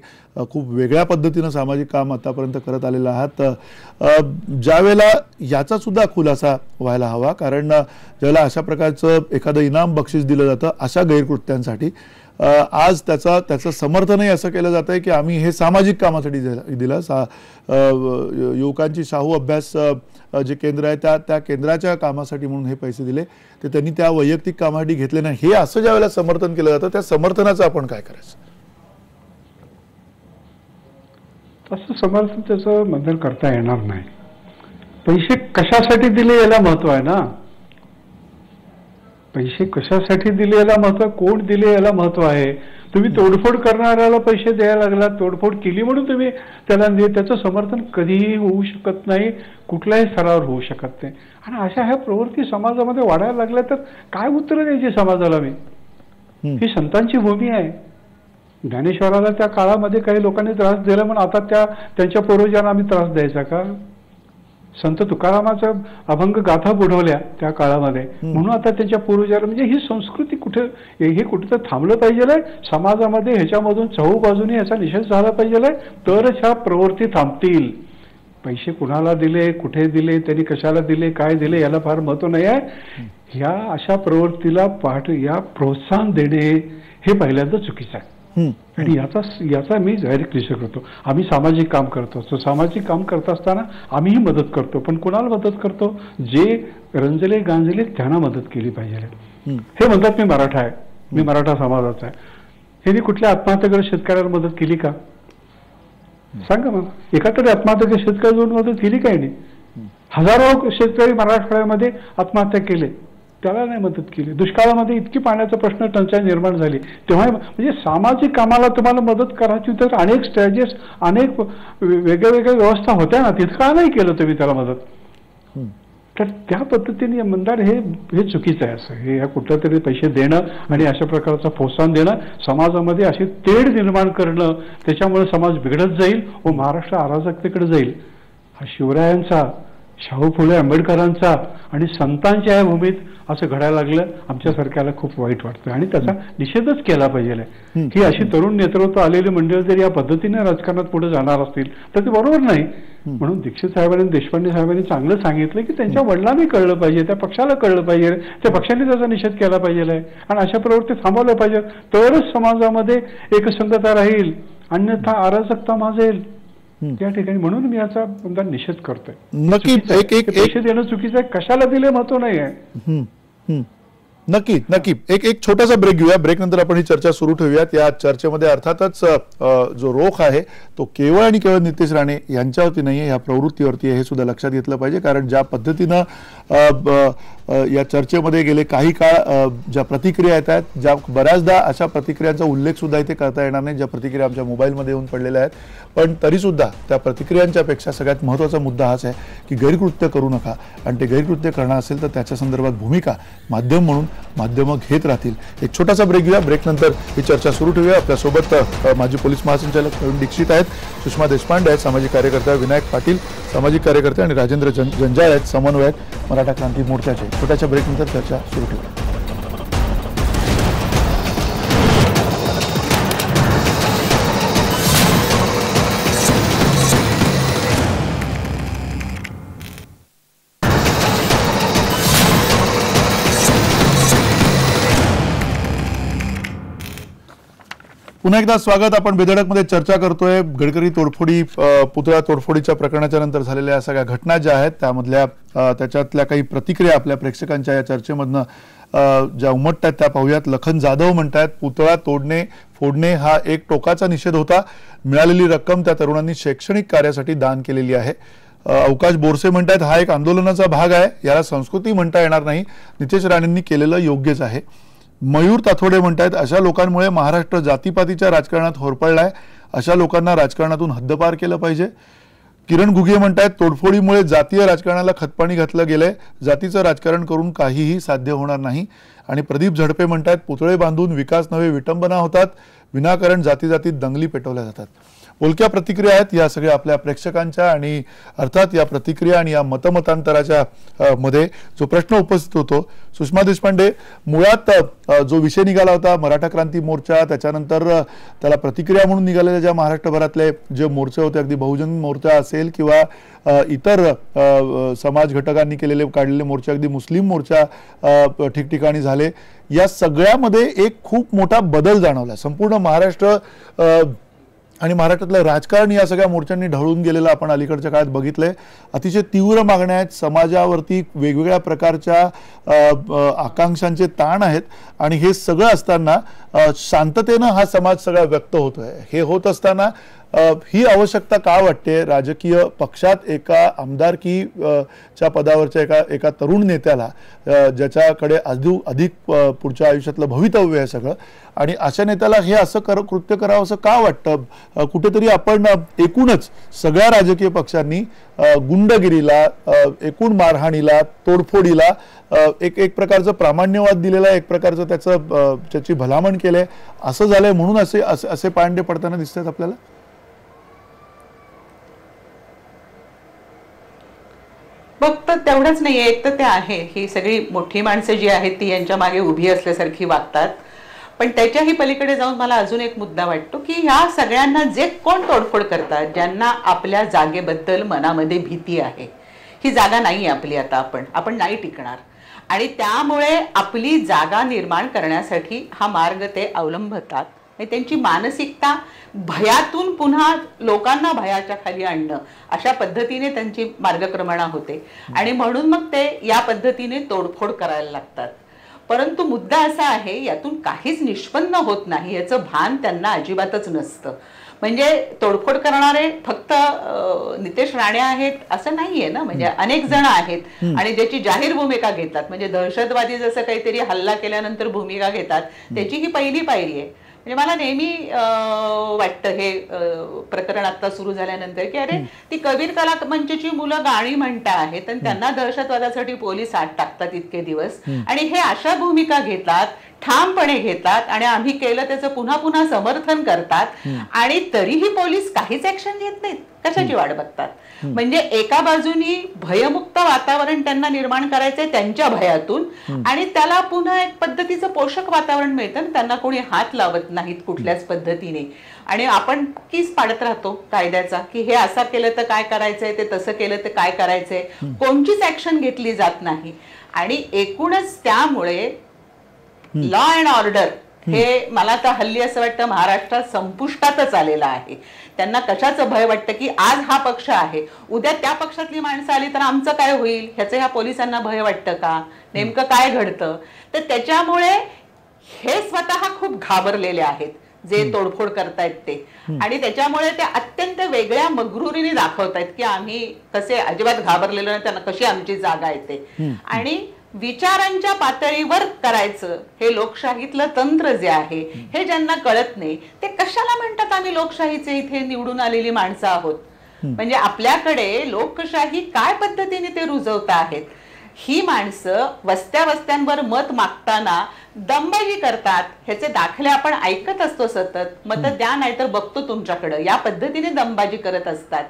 खूप वेगळ्या पद्धतीनं सामाजिक काम आतापर्यंत करत आलेला आहात. ज्यावेळेला याचा सुद्धा खुलासा व्हायला हवा, कारण ज्यावेळेला अशा प्रकारचं एखादं इनाम बक्षीस दिलं जातं अशा गैरकृत्यांसाठी, आज त्याचं समर्थनही असं केलं जात आहे की आम्ही हे सामाजिक कामासाठी दिलं. युवकांची शाहू अभ्यास जे केंद्र आहे त्या केंद्राच्या कामासाठी म्हणून हे पैसे दिले, ते त्यांनी त्या वैयक्तिक कामासाठी घेतले नाही, हे असं ज्यावेळेला समर्थन केलं जातं त्या समर्थनाचं आपण काय करायचं? तसं समर्थन त्याचं बदल करता येणार नाही. पैसे कशासाठी दिले याला महत्व आहे ना. पैसे कशासाठी दिले याला महत्व, कोण दिले याला महत्व आहे. तुम्ही तोडफोड करणाऱ्याला पैसे द्यायला लागला, तोडफोड केली म्हणून तुम्ही त्याला त्याचं समर्थन कधीही होऊ शकत नाही, कुठल्याही स्तरावर होऊ शकत नाही. आणि अशा ह्या प्रवृत्ती समाजामध्ये वाढायला लागल्या तर काय उत्तर द्यायची समाजाला मी? ही संतांची भूमी आहे. ज्ञानेश्वराला त्या काळामध्ये काही लोकांनी त्रास दिला म्हणून आता त्यांच्या पूर्वजांना आम्ही त्रास द्यायचा का? संत तुकारामाच्या अभंग गाथा बुडवल्या त्या काळामध्ये म्हणून आता त्यांच्या पूर्वजाला, म्हणजे ही संस्कृती हे कुठे थांबलं पाहिजे. समाजामध्ये ह्याच्यामधून चहूबाजूने याचा निषेध झाला पाहिजे, तरच ह्या प्रवृत्ती थांबतील. पैसे कुणाला दिले, कुठे दिले, त्यांनी कशाला दिले, काय दिले याला फार महत्व नाही आहे. ह्या अशा प्रवृत्तीला या प्रोत्साहन देणे हे पहिल्यांदा चुकीचं आहे. आणि याचा मी डायरेक्ट निषेध करतो. आम्ही सामाजिक काम करत असतो, सामाजिक काम करत असताना आम्हीही मदत करतो, पण कुणाला मदत करतो? जे रंजले गांजले त्यांना मदत केली पाहिजे. हे म्हणतात मी मराठा आहे, मी मराठा समाजाचा आहे. ह्यांनी कुठल्या आत्महत्याकडे शेतकऱ्याला मदत केली का? सांगा मला, एका तरी आत्महत्या शेतकरी जाऊन मदत केली काय नाही? हजारो शेतकरी मराठवाड्यामध्ये आत्महत्या केले, त्याला नाही मदत केली. दुष्काळामध्ये इतकी पाण्याचा प्रश्न टंचाई निर्माण झाली तेव्हा, म्हणजे सामाजिक कामाला तुम्हाला मदत करायची तर अनेक स्टेजेस, अनेक वेगळ्या वेगळ्या व्यवस्था होत्या ना, तिथं का नाही केलं तुम्ही त्याला मदत? तर त्या पद्धतीने मंदार हे चुकीचं आहे. असं हे कुठलं तरी पैसे देणं आणि अशा प्रकारचं प्रोत्साहन देणं, समाजामध्ये अशी तेढ निर्माण करणं, त्याच्यामुळे समाज बिघडत जाईल व महाराष्ट्र अराजकतेकडे जाईल. हा शिवरायांचा, शाहू फुले आंबेडकरांचा आणि संतांच्या या भूमीत असं घडायला लागलं, आमच्यासारख्याला खूप वाईट वाटतं आणि त्याचा निषेधच केला पाहिजे. ही अशी तरुण नेतृत्व आलेली मंडळ जर या पद्धतीने राजकारणात पुढे जाणार असतील तर ते बरोबर नाही. म्हणून दीक्षित साहेबांनी, देशपांडे साहेबांनी चांगलं सांगितलं की त्यांच्या वडिलांनी कळलं पाहिजे, त्या पक्षाला कळलं पाहिजे, त्या पक्षाने त्याचा निषेध केला पाहिजे आणि अशा प्रवृत्ती थांबवल्या पाहिजे, तरच समाजामध्ये एकसंगता राहील, अन्यथा अराजकता माजेल. त्या ठिकाणी म्हणून मी याचा निषेध करतोय. नक्की पैसे देणं चुकीचं आहे, कशाला दिले महत्व नाही आहे. नक्की नक्की एक छोटासा ब्रेक घेऊया. ब्रेक नंतर आपण ही चर्चा सुरू ठेवूयात. या चर्चेमध्ये अर्थातच जो रोख आहे तो केवळ आणि केवळ नितेश राणे यांच्यावरती नाहीये, ह्या प्रवृत्तीवरती आहे, हे सुद्धा लक्षात घेतलं पाहिजे. कारण ज्या पद्धतीनं या चर्चेमध्ये गेले काही काळ ज्या प्रतिक्रिया येत आहेत, ज्या बऱ्याचदा अशा प्रतिक्रियांचा उल्लेख सुद्धा इथे करता येणार नाही, ज्या प्रतिक्रिया आमच्या मोबाईलमध्ये येऊन पडलेल्या आहेत, पण तरीसुद्धा त्या प्रतिक्रियांच्या पेक्षा सगळ्यात महत्त्वाचा मुद्दा हाच आहे की गैरकृत्य करू नका, आणि ते गैरकृत्य करणार असेल तर त्याच्या संदर्भात भूमिका माध्यम म्हणून माध्यमं घेत राहतील. एक छोटासा ब्रेक घेऊया. ब्रेक नंतर ही चर्चा सुरू ठेवूया. आपल्यासोबत माजी पोलीस महासंचालक प्रवीण दीक्षित आहेत, सुषमा देशपांडे आहेत सामाजिक कार्यकर्ते, विनायक पाटील सामाजिक कार्यकर्ते, आणि राजेंद्र जंजाळ आहेत समन्वयक मराठा क्रांती मोर्चाचे. छोट्याशा ब्रेक नंतर चर्चा सुरू ठेवूया. पुन्हा एकदा स्वागत. आपण बेधडकमध्ये चर्चा करतोय गडकरी तोडफोडी पुतळा तोडफोडीच्या प्रकरणाच्या नंतर झालेल्या सगळ्या घटना ज्या आहेत त्याच्यातल्या काही प्रतिक्रिया आपल्या प्रेक्षकांच्या या चर्चेमधनं ज्या उमटतात त्या पाहूयात. लखन जाधव म्हणतात पुतळा फोडणे हा एक टोकाचा निषेध होता. मिळालेली रक्कम त्या तरुणांनी शैक्षणिक कार्यासाठी दान केलेली आहे. अवकाश बोरसे म्हणतात हा एक आंदोलनाचा भाग आहे, याला संस्कृती म्हणता येणार नाही, नितेश राणेंनी केलेलं योग्यच आहे. मयूर ताथोडे म्हणतात अशा लोकांमुळे महाराष्ट्र जातीपातीच्या राजकारणात होरपळलाय, अशा लोकांना राजकारणातून हद्दपार केलं पाहिजे. किरण घुगे म्हणतात तोडफोडीमुळे जातीय राजकारणाला खतपाणी घातलं गेलंय, जातीचं राजकारण करून काहीही साध्य होणार नाही. आणि प्रदीप झडपे म्हणतात पुतळे बांधून विकास नव्हे विटंबना होतात, विनाकारण जातीत दंगली पेटवल्या जातात. बोलक्या प्रतिक्रिया आहेत या सगळ्या आपल्या प्रेक्षकांच्या, आणि अर्थात या प्रतिक्रिया आणि या मतमतांतराच्या मध्ये जो प्रश्न उपस्थित होतो, सुषमा देशपांडे, मुळात जो विषय निघाला होता मराठा क्रांती मोर्चा, त्याच्यानंतर त्याला प्रतिक्रिया म्हणून निघालेल्या ज्या महाराष्ट्रभरातले जे मोर्चे होते, अगदी बहुजन मोर्चा असेल किंवा इतर समाज घटकांनी काढलेले मोर्चे, अगदी मुस्लिम मोर्चा ठिकठिकाणी झाले, या सगळ्यामध्ये एक खूप मोठा बदल जाणवला. संपूर्ण महाराष्ट्र आणि महाराष्ट्रातलं राजकारण या सगळ्या मोर्चांनी ढळून गेलेलं आपण अलीकडच्या काळात बघितलंय. अतिशय तीव्र मागण्या आहेत, समाजावरती वेगवेगळ्या प्रकारच्या आकांक्षांचे ताण आहेत, आणि हे सगळं असताना शांततेनं हा समाज सगळा व्यक्त होतोय. हे होत असताना ही आवश्यकता का वाटते राजकीय पक्षात एका आमदारकीच्या पदावरच्या एका तरुण नेत्याला, ज्याच्याकडे अधिक पुढच्या आयुष्यातलं भवितव्य आहे सगळं, आणि अशा नेत्याला हे असं कृत्य करावं असं का वाटतं? कुठेतरी आपण एकूणच सगळ्या राजकीय पक्षांनी गुंडगिरीला, एकूण मारहाणीला, तोडफोडीला एक प्रकारचं प्रामाण्यवाद दिलेला, एक प्रकारचं त्याची भलामण केलंय, असं झालंय म्हणून असे पांडे पडताना दिसतात आपल्याला. फक्त तेवढंच नाहीये, एक तर ते आहे ही सगळी मोठी माणसं जी आहेत ती यांच्या मागे उभी असल्यासारखी वागतात, पण त्याच्याही पलीकडे जाऊन मला अजून एक मुद्दा वाटतो की ह्या सगळ्यांना जे कोण तोडफोड करतात, ज्यांना आपल्या जागेबद्दल मनामध्ये भीती आहे, ही जागा नाही आपली, आता आपण नाही टिकणार, आणि त्यामुळे आपली जागा निर्माण करण्यासाठी हा मार्ग ते अवलंबतात. त्यांची मानसिकता भयातून पुन्हा लोकांना भयाच्या खाली आणणं, अशा पद्धतीने त्यांची मार्गक्रमणा होते, आणि म्हणून मग ते या पद्धतीने तोडफोड करायला लागतात. परंतु मुद्दा असा आहे यातून काहीच निष्पन्न होत नाही याचं भान त्यांना अजिबातच नसतं. म्हणजे तोडफोड करणारे फक्त नितेश राणे आहेत असं नाहीये ना, म्हणजे अनेक जण आहेत आणि ज्याची जाहीर भूमिका घेतात. म्हणजे दहशतवादी जसं काहीतरी हल्ला केल्यानंतर भूमिका घेतात, त्याची ही पहिली पायरी आहे. म्हणजे मला नेहमी वाटतं हे प्रकरण आता सुरू झाल्यानंतर की अरे ती कबीर कला मंचची मुलं गाणी म्हणता आहेत आणि त्यांना दहशतवादासाठी पोलीस आत टाकतात इतके दिवस, आणि हे अशा भूमिका घेतात, ठामपणे घेतात, आणि आम्ही केलं त्याचं पुन्हा पुन्हा समर्थन करतात, आणि तरीही पोलीस काहीच ऍक्शन घेत नाहीत. कशाची वाट बघतात? म्हणजे एका बाजूनी भयमुक्त वातावरण त्यांना निर्माण करायचंय त्यांच्या भयातून, आणि त्याला पुन्हा एक पद्धतीचं पोषक वातावरण मिळतं, त्यांना कोणी हात लावत नाहीत कुठल्याच पद्धतीने, आणि आपण कीच पाडत राहतो कायद्याचा की हे असं केलं तर काय करायचंय, ते तसं केलं तर काय करायचंय, कोणतीच ऍक्शन घेतली जात नाही. आणि एकूणच त्यामुळे लॉ अँड ऑर्डर हे मला तर हल्ली असं वाटतं महाराष्ट्रात संपुष्टातच आलेलं आहे. त्यांना कशाचं भय वाटतं की आज हा पक्ष आहे, उद्या त्या पक्षातली माणसं आली तर आमचं काय होईल ह्याचं ह्या पोलिसांना भय वाटतं का, नेमकं काय घडतं. तर त्याच्यामुळे हे स्वतः खूप घाबरलेले आहेत जे तोडफोड करतायत ते, आणि त्याच्यामुळे ते अत्यंत वेगळ्या मगरुरीने दाखवतायत की आम्ही कसे अजिबात घाबरलेलो नाही, त्यांना कशी आमची जागा येते. आणि विचारांच्या पातळीवर करायचं हे लोकशाहीतलं तंत्र जे आहे हे ज्यांना कळत नाही ते कशाला म्हणतात आम्ही लोकशाहीचे इथे निवडून आलेली माणसं आहोत. म्हणजे आपल्याकडे लोकशाही काय पद्धतीने ते रुजवता आहेत. ही माणसं वस्त्या वस्त्यांवर मत मागताना दंबाजी करतात, ह्याचे दाखले आपण ऐकत असतो सतत. मत द्या नाहीतर बघतो तुमच्याकडे, या पद्धतीने दंबाजी करत असतात.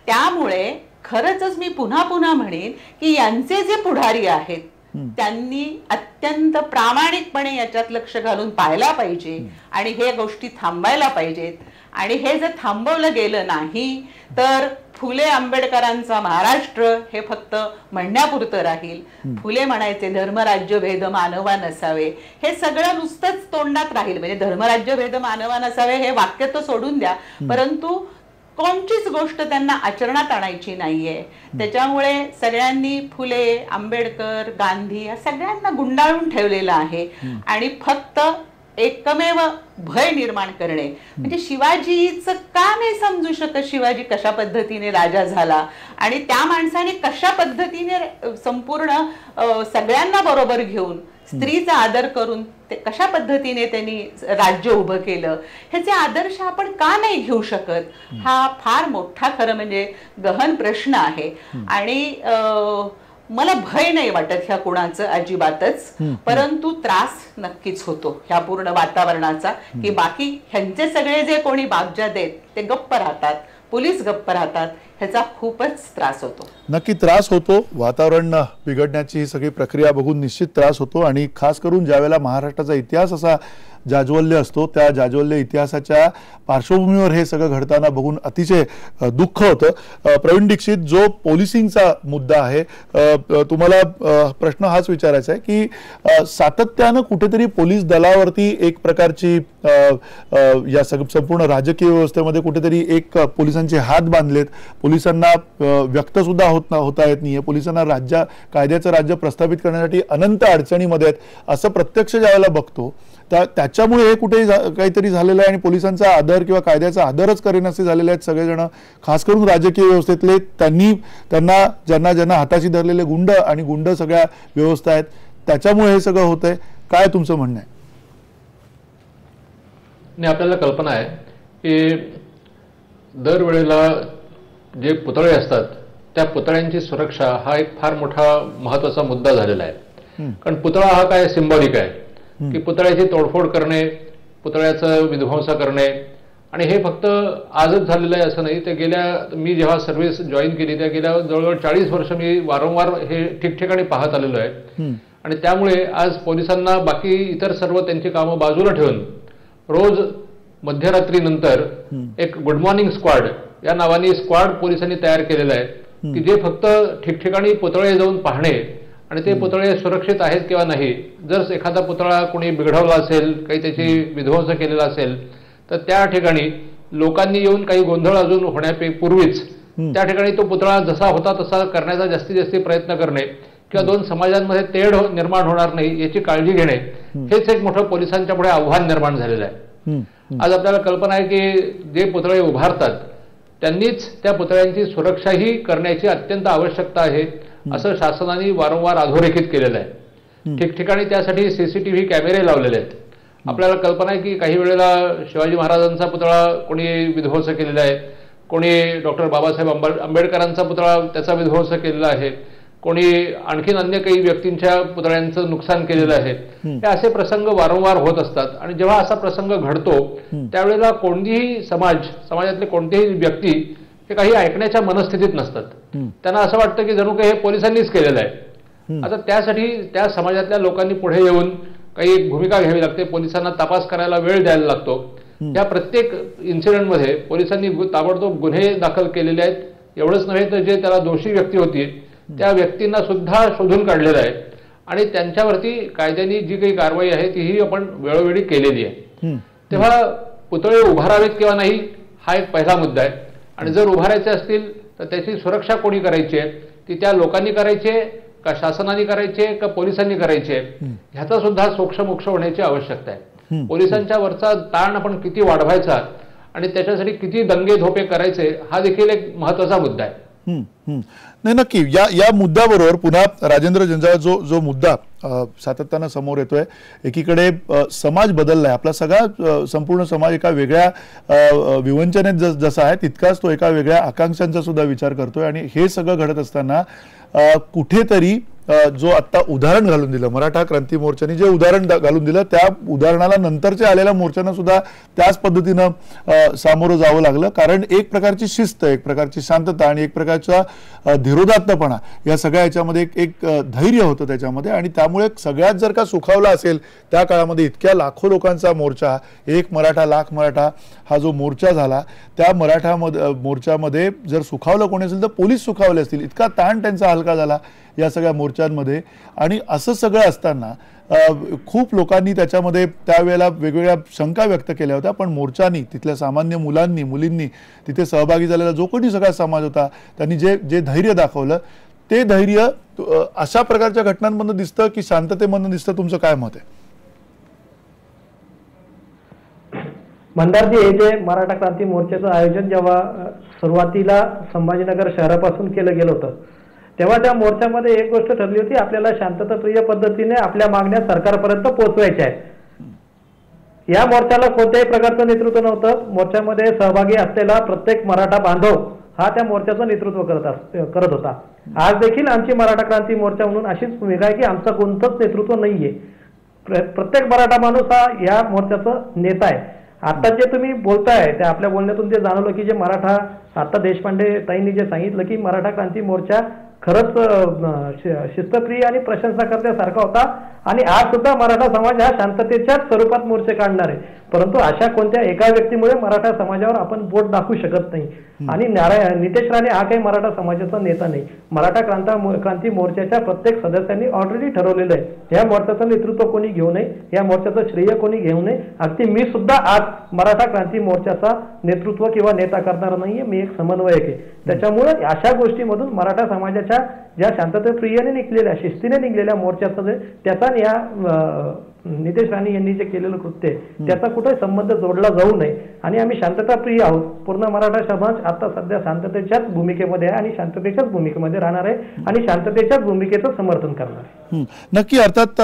त्यामुळे खरंच मी पुन्हा पुन्हा म्हणेन की यांचे जे पुढारी आहेत त्यांनी अत्यंत प्रामाणिकपणे याच्यात लक्ष घालून पाहायला पाहिजे आणि हे गोष्टी थांबायला पाहिजेत. आणि हे जर थांबवलं गेलं नाही तर फुले आंबेडकरांचा महाराष्ट्र हे फक्त म्हणण्यापुरतं राहील. फुले म्हणायचे धर्मराज्य भेद मानवा नसावे, हे सगळं नुसतंच तोंडात राहील. म्हणजे धर्मराज्य भेद मानवा नसावे हे वाक्य तर सोडून द्या, परंतु कोणतीच गोष्ट त्यांना आचरणात आणायची नाहीये. त्याच्यामुळे सगळ्यांनी फुले, आंबेडकर, गांधी या सगळ्यांना गुंडाळून ठेवलेलं आहे. आणि फक्त एकमेव भय निर्माण करणे. म्हणजे शिवाजीचं का नाही समजू शकत शिवाजी कशा पद्धतीने राजा झाला आणि त्या माणसाने कशा पद्धतीने संपूर्ण सगळ्यांना बरोबर घेऊन स्त्रीचा आदर करून ते कशा पद्धतीने त्यांनी राज्य उभं केलं, ह्याचे आदर्श आपण का नाही घेऊ शकत, हा फार मोठा खरं म्हणजे गहन प्रश्न आहे. आणि मला भय नाही वाटत ह्या कुणाचं अजिबातच, परंतु त्रास नक्कीच होतो ह्या पूर्ण वातावरणाचा. की बाकी ह्यांचे सगळे जे कोणी बागजा देत ते गप्प राहतात, पोलीस गप्प राहतात, ह्याचा खूपच त्रास होतो. नक्की त्रास होतो. वातावरण बिघडण्याची ही सगळी प्रक्रिया बघून निश्चित त्रास होतो. आणि खास करून ज्यावेळेला महाराष्ट्राचा इतिहास असा जाज्वल्य असतो त्या जाज्वल्य इतिहासाच्या पार्श्वभूमीवर हे सगळं घडताना बघून अतिशय दुःख होतं. प्रवीण दीक्षित, जो पोलिसिंगचा मुद्दा आहे, तुम्हाला प्रश्न हाच विचारायचा आहे की सातत्यानं कुठेतरी पोलीस दलावरती एक प्रकारची या संपूर्ण राजकीय व्यवस्थेमध्ये कुठेतरी एक पोलिसांचे हात बांधलेत, पोलिसांना व्यक्त सुद्धा होता येत नाहीये, पोलिसांना कायद्याचं राज्य प्रस्थापित करण्यासाठी अनंत अडचणीमध्ये आहेत असं प्रत्यक्ष ज्यावेळेला बघतो त्याच्यामुळे हे कुठेही काहीतरी झालेलं आहे. आणि पोलिसांचा आदर किंवा कायद्याचा आदरच करेनासे झालेले आहेत सगळेजण, खास करून राजकीय व्यवस्थेतले. त्यांना ज्यांना हाताशी धरलेले गुंड आणि गुंड सगळ्या व्यवस्था आहेत, त्याच्यामुळे हे सगळं होतंय. काय तुमचं म्हणणं आहे? नाही, आपल्याला कल्पना आहे की दरवेळेला जे पुतळे असतात त्या पुतळ्यांची सुरक्षा हा एक फार मोठा महत्वाचा मुद्दा झालेला आहे. कारण पुतळा हा काय सिंबॉलिक आहे की पुतळ्याची तोडफोड करणे, पुतळ्याचं विध्वंस करणे. आणि हे फक्त आजच झालेलं आहे असं नाही. ते मी जेव्हा सर्व्हिस जॉईन केली त्या गेल्या जवळजवळ 40 वर्ष मी वारंवार हे ठिकठिकाणी पाहत आलेलो आहे. आणि त्यामुळे आज पोलिसांना बाकी इतर सर्व त्यांची कामं बाजूला ठेवून रोज मध्यरात्रीनंतर एक गुड मॉर्निंग स्क्वॉड या नावाने स्क्वॉड पोलिसांनी तयार केलेलं आहे की जे फक्त ठिकठिकाणी पुतळे जाऊन पाहणे आणि ते पुतळे सुरक्षित आहेत किंवा नाही, जर एखादा पुतळा कोणी बिघडवला असेल, काही त्याची विध्वंस केलेला असेल तर त्या ठिकाणी लोकांनी येऊन काही गोंधळ अजून होण्यापूर्वीच त्या ठिकाणी तो पुतळा जसा होता तसा करण्याचा जास्तीत जास्त प्रयत्न करणे किंवा दोन समाजांमध्ये तेढ निर्माण होणार नाही याची काळजी घेणे, हेच एक मोठं पोलिसांच्या पुढे आव्हान निर्माण झालेलं आहे. आज आपल्याला कल्पना आहे की जे पुतळे उभारतात त्यांनीच त्या पुतळ्यांची सुरक्षाही करण्याची अत्यंत आवश्यकता आहे असं शासनाने वारंवार अधोरेखित केलेलं आहे. ठिकठिकाणी त्यासाठी सीसीटीव्ही कॅमेरे लावलेले आहेत. आपल्याला कल्पना आहे की काही वेळेला शिवाजी महाराजांचा पुतळा कोणी विध्वंस केलेला आहे, कोणी डॉक्टर बाबासाहेब आंबेडकरांचा पुतळा त्याचा विध्वंस केलेला आहे, कोणी आणखीन अन्य काही व्यक्तींच्या पुतळ्यांचं नुकसान केलेलं आहे. हे असे प्रसंग वारंवार होत असतात. आणि जेव्हा असा प्रसंग घडतो त्यावेळेला कोणतीही समाजातले कोणतेही व्यक्ती हे काही ऐकण्याच्या मनस्थितीत नसतात. त्यांना असं वाटतं की जणू काही हे पोलिसांनीच केलेलं आहे. आता त्यासाठी त्या समाजातल्या लोकांनी पुढे येऊन काही भूमिका घ्यावी लागते, पोलिसांना तपास करायला वेळ द्यायला लागतो. या प्रत्येक इन्सिडेंटमध्ये पोलिसांनी ताबडतोब गुन्हे दाखल केलेले आहेत. एवढंच नव्हे तर जे त्याला दोषी व्यक्ती होती त्या व्यक्तींना सुद्धा शोधून काढलेलं आहे आणि त्यांच्यावरती कायद्याने जी काही कारवाई आहे तीही आपण वेळोवेळी केलेली आहे. तेव्हा पुतळे उभारावेत किंवा नाही हा एक पहिला मुद्दा आहे. आणि जर उभारायचे असतील तर त्याची सुरक्षा कोणी करायची आहे, ती त्या लोकांनी करायची आहे का शासनाने करायची आहे का पोलिसांनी करायची आहे, ह्याचा सुद्धा सोक्षमोक्ष होण्याची आवश्यकता आहे. पोलिसांच्या वरचा ताण आपण किती वाढवायचा आणि त्याच्यासाठी किती दंगे धोपे करायचे हा देखील एक महत्वाचा मुद्दा आहे. नाही, नक्की या मुद्द्याबरोबर पुन्हा राजेंद्र जंजाळ जो मुद्दा सातत्यानं समोर येतोय, एकीकडे समाज बदललाय, आपला सगळा संपूर्ण समाज एका वेगळ्या विवंचनेत जसा आहे तितकाच तो एका वेगळ्या आकांक्षांचा सुद्धा विचार करतोय. आणि हे सगळं घडत असताना कुठेतरी जो आता उदाहरण घालून दिलं मराठा क्रांती मोर्चाने, जे उदाहरण घालून दिलं त्या उदाहरणाला नंतरच्या आलेल्या मोर्चांना सुद्धा त्याच पद्धतीनं सामोरं जावं लागलं. कारण एक प्रकारची शिस्त, एक प्रकारची शांतता आणि एक प्रकारचा धीरोदात्तपणा या सगळ्या याच्यामध्ये एक धैर्य होतं त्याच्यामध्ये. आणि त्यामुळे सगळ्यात जर का सुखावला असेल त्या काळामध्ये इतक्या लाखो लोकांचा मोर्चा, एक मराठा लाख मराठा हा जो मोर्चा झाला, त्या मोर्चामध्ये जर सुखावलं कोणी असेल तर पोलीस सुखावले असतील, इतका ताण त्यांचा हलका झाला या सगळ्या मोर्चांमध्ये. आणि असं सगळं असताना खूप लोकांनी त्याच्यामध्ये त्यावेळेला वेगवेगळ्या शंका व्यक्त केल्या होत्या. पण मोर्चानी, तिथल्या सामान्य मुलांनी मुलींनी, तिथे सहभागी झालेला जो कोणी सगळा समाज होता त्यांनी जे धैर्य दाखवलं, ते धैर्य अशा प्रकारच्या घटनांमधून दिसतं की शांततेमधून दिसतं? तुमचं काय मत आहे? मंदारजी, हे जे मराठा क्रांती मोर्चाचं आयोजन जेव्हा सुरुवातीला संभाजीनगर शहरापासून केलं गेलं होतं तेव्हा त्या मोर्चामध्ये एक गोष्ट ठरली होती, आपल्याला शांतताप्रिय पद्धतीने आपल्या मागण्या सरकारपर्यंत पोहोचवायच्या आहेत. या मोर्चाला कोणत्याही प्रकारचं नेतृत्व नव्हतं. मोर्चामध्ये सहभागी असलेला प्रत्येक मराठा बांधव हा त्या मोर्चाचं नेतृत्व करत होता. आज देखील आमची मराठा क्रांती मोर्चा म्हणून अशीच भूमिका आहे की आमचं कोणतंच नेतृत्व नाहीये. प्रत्येक मराठा माणूस हा या मोर्चाचा नेता आहे. आता जे तुम्ही बोलताय त्या आपल्या बोलण्यातून ते जाणवलं की जे मराठा, आता देशपांडे ताईंनी जे सांगितलं की मराठा क्रांती मोर्चा खरंच शिस्तप्रिय आणि प्रशंसा करण्यासारखा होता. आणि आज सुद्धा मराठा समाज हा शांततेच्याच स्वरूपात मोर्चे काढणार आहे. परंतु अशा कोणत्या एका व्यक्तीमुळे मराठा समाजावर आपण बोट दाखवू शकत नाही. आणि नितेश राणे हा काही मराठा समाजाचा नेता नाही. मराठा क्रांती मोर्चाच्या प्रत्येक सदस्यांनी ऑलरेडी ठरवलेलं आहे या मोर्चाचं नेतृत्व कोणी घेऊ नये, या मोर्चाचं श्रेय कोणी घेऊ नये. अगदी मी सुद्धा आज मराठा क्रांती मोर्चाचा नेतृत्व किंवा नेता करणार नाहीये, मी एक समन्वयक आहे. त्याच्यामुळे अशा गोष्टीमधून मराठा समाजाच्या ज्या शांतताप्रियने निघलेल्या, शिस्तीने निघलेल्या मोर्चाचं त्याचा या नितेश राणे यांनी जे केलेलं कृत्य आहे त्याचा कुठे संबंध जोडला जाऊ नये. आणि आम्ही शांतताप्रिय आहोत. पूर्ण मराठा समाज आता सध्या शांततेच्याच भूमिकेमध्ये आहे आणि शांततेच्याच भूमिकेमध्ये राहणार आहे आणि शांततेच्याच भूमिकेचं समर्थन करणार आहे. नक्की. अर्थात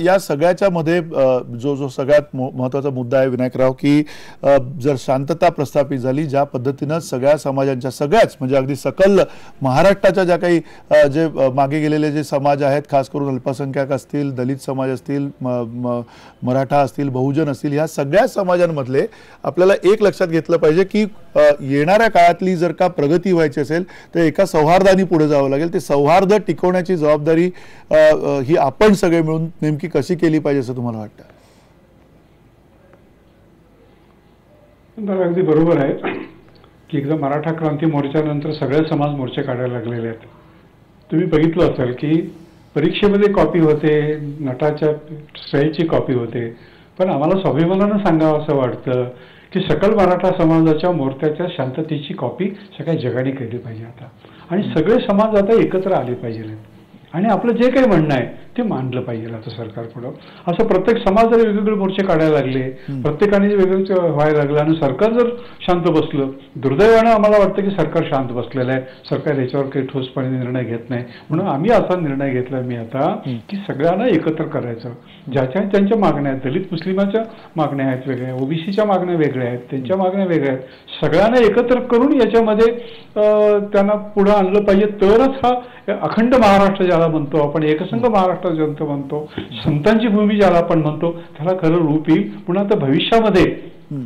या सगळ्याच्या मध्ये जो सगळ्यात महत्वाचा मुद्दा आहे विनायकराव, की जर शांतता प्रस्थापित झाली, ज्या पद्धतीनं सगळ्या समाजांच्या, सगळ्याच म्हणजे अगदी सकल महाराष्ट्राच्या ज्या काही जे मागे गेलेले जे समाज आहेत, खास करून अल्पसंख्याक असतील, दलित समाज असतील, मराठा असतील, बहुजन असतील, ह्या सगळ्या समाजांमधले आपल्याला एक लक्षात घेतलं पाहिजे की येणाऱ्या काळातली जर का प्रगती व्हायची असेल तर एका सौहार्दाने पुढे जावं लागेल. ते सौहार्द टिकवण्याची जबाबदारी ही आपण सगळे मिळून नेमकी कशी केली पाहिजे असं तुम्हाला वाटतं? अगदी बरोबर आहे की एकदा मराठा क्रांती मोर्चानंतर सगळे समाज मोर्चे काढायला लागलेले आहेत. तुम्ही बघितलं असेल की परीक्षेमध्ये कॉपी होते, नटाच्या श्रेयची कॉपी होते, पण आम्हाला स्वाभिमानानं सांगावं असं वाटतं की सकल मराठा समाजाच्या मोर्चाच्या शांततेची कॉपी सगळ्या जगाने केली पाहिजे आता. आणि सगळे समाज आता एकत्र आले पाहिजे आणि आपलं जे काही म्हणणं आहे ते मांडलं पाहिजे आता सरकारपुढं. असं प्रत्येक समाज जर वेगवेगळे मोर्चे काढायला लागले, प्रत्येकाने वेगवेगळं व्हायला लागलं आणि सरकार जर शांत बसलं, दुर्दैवानं आम्हाला वाटतं की सरकार शांत बसलेलं आहे, सरकार याच्यावर काही ठोसपणे निर्णय घेत नाही. म्हणून आम्ही असा निर्णय घेतला मी आता की सगळ्यांना एकत्र करायचं. ज्याच्या त्यांच्या मागण्या आहेत, दलित मुस्लिमाच्या मागण्या आहेत वेगळ्या, ओबीसीच्या मागण्या वेगळ्या आहेत, त्यांच्या मागण्या वेगळ्या आहेत, सगळ्यांना एकत्र करून याच्यामध्ये त्यांना पुढे आणलं पाहिजे. तरच हा अखंड महाराष्ट्र ज्याला म्हणतो आपण, एकसंघ महाराष्ट्र जनता म्हणतो, संतांची भूमी ज्याला आपण म्हणतो, त्याला खरं रूप येईल. पुन्हा आता भविष्यामध्ये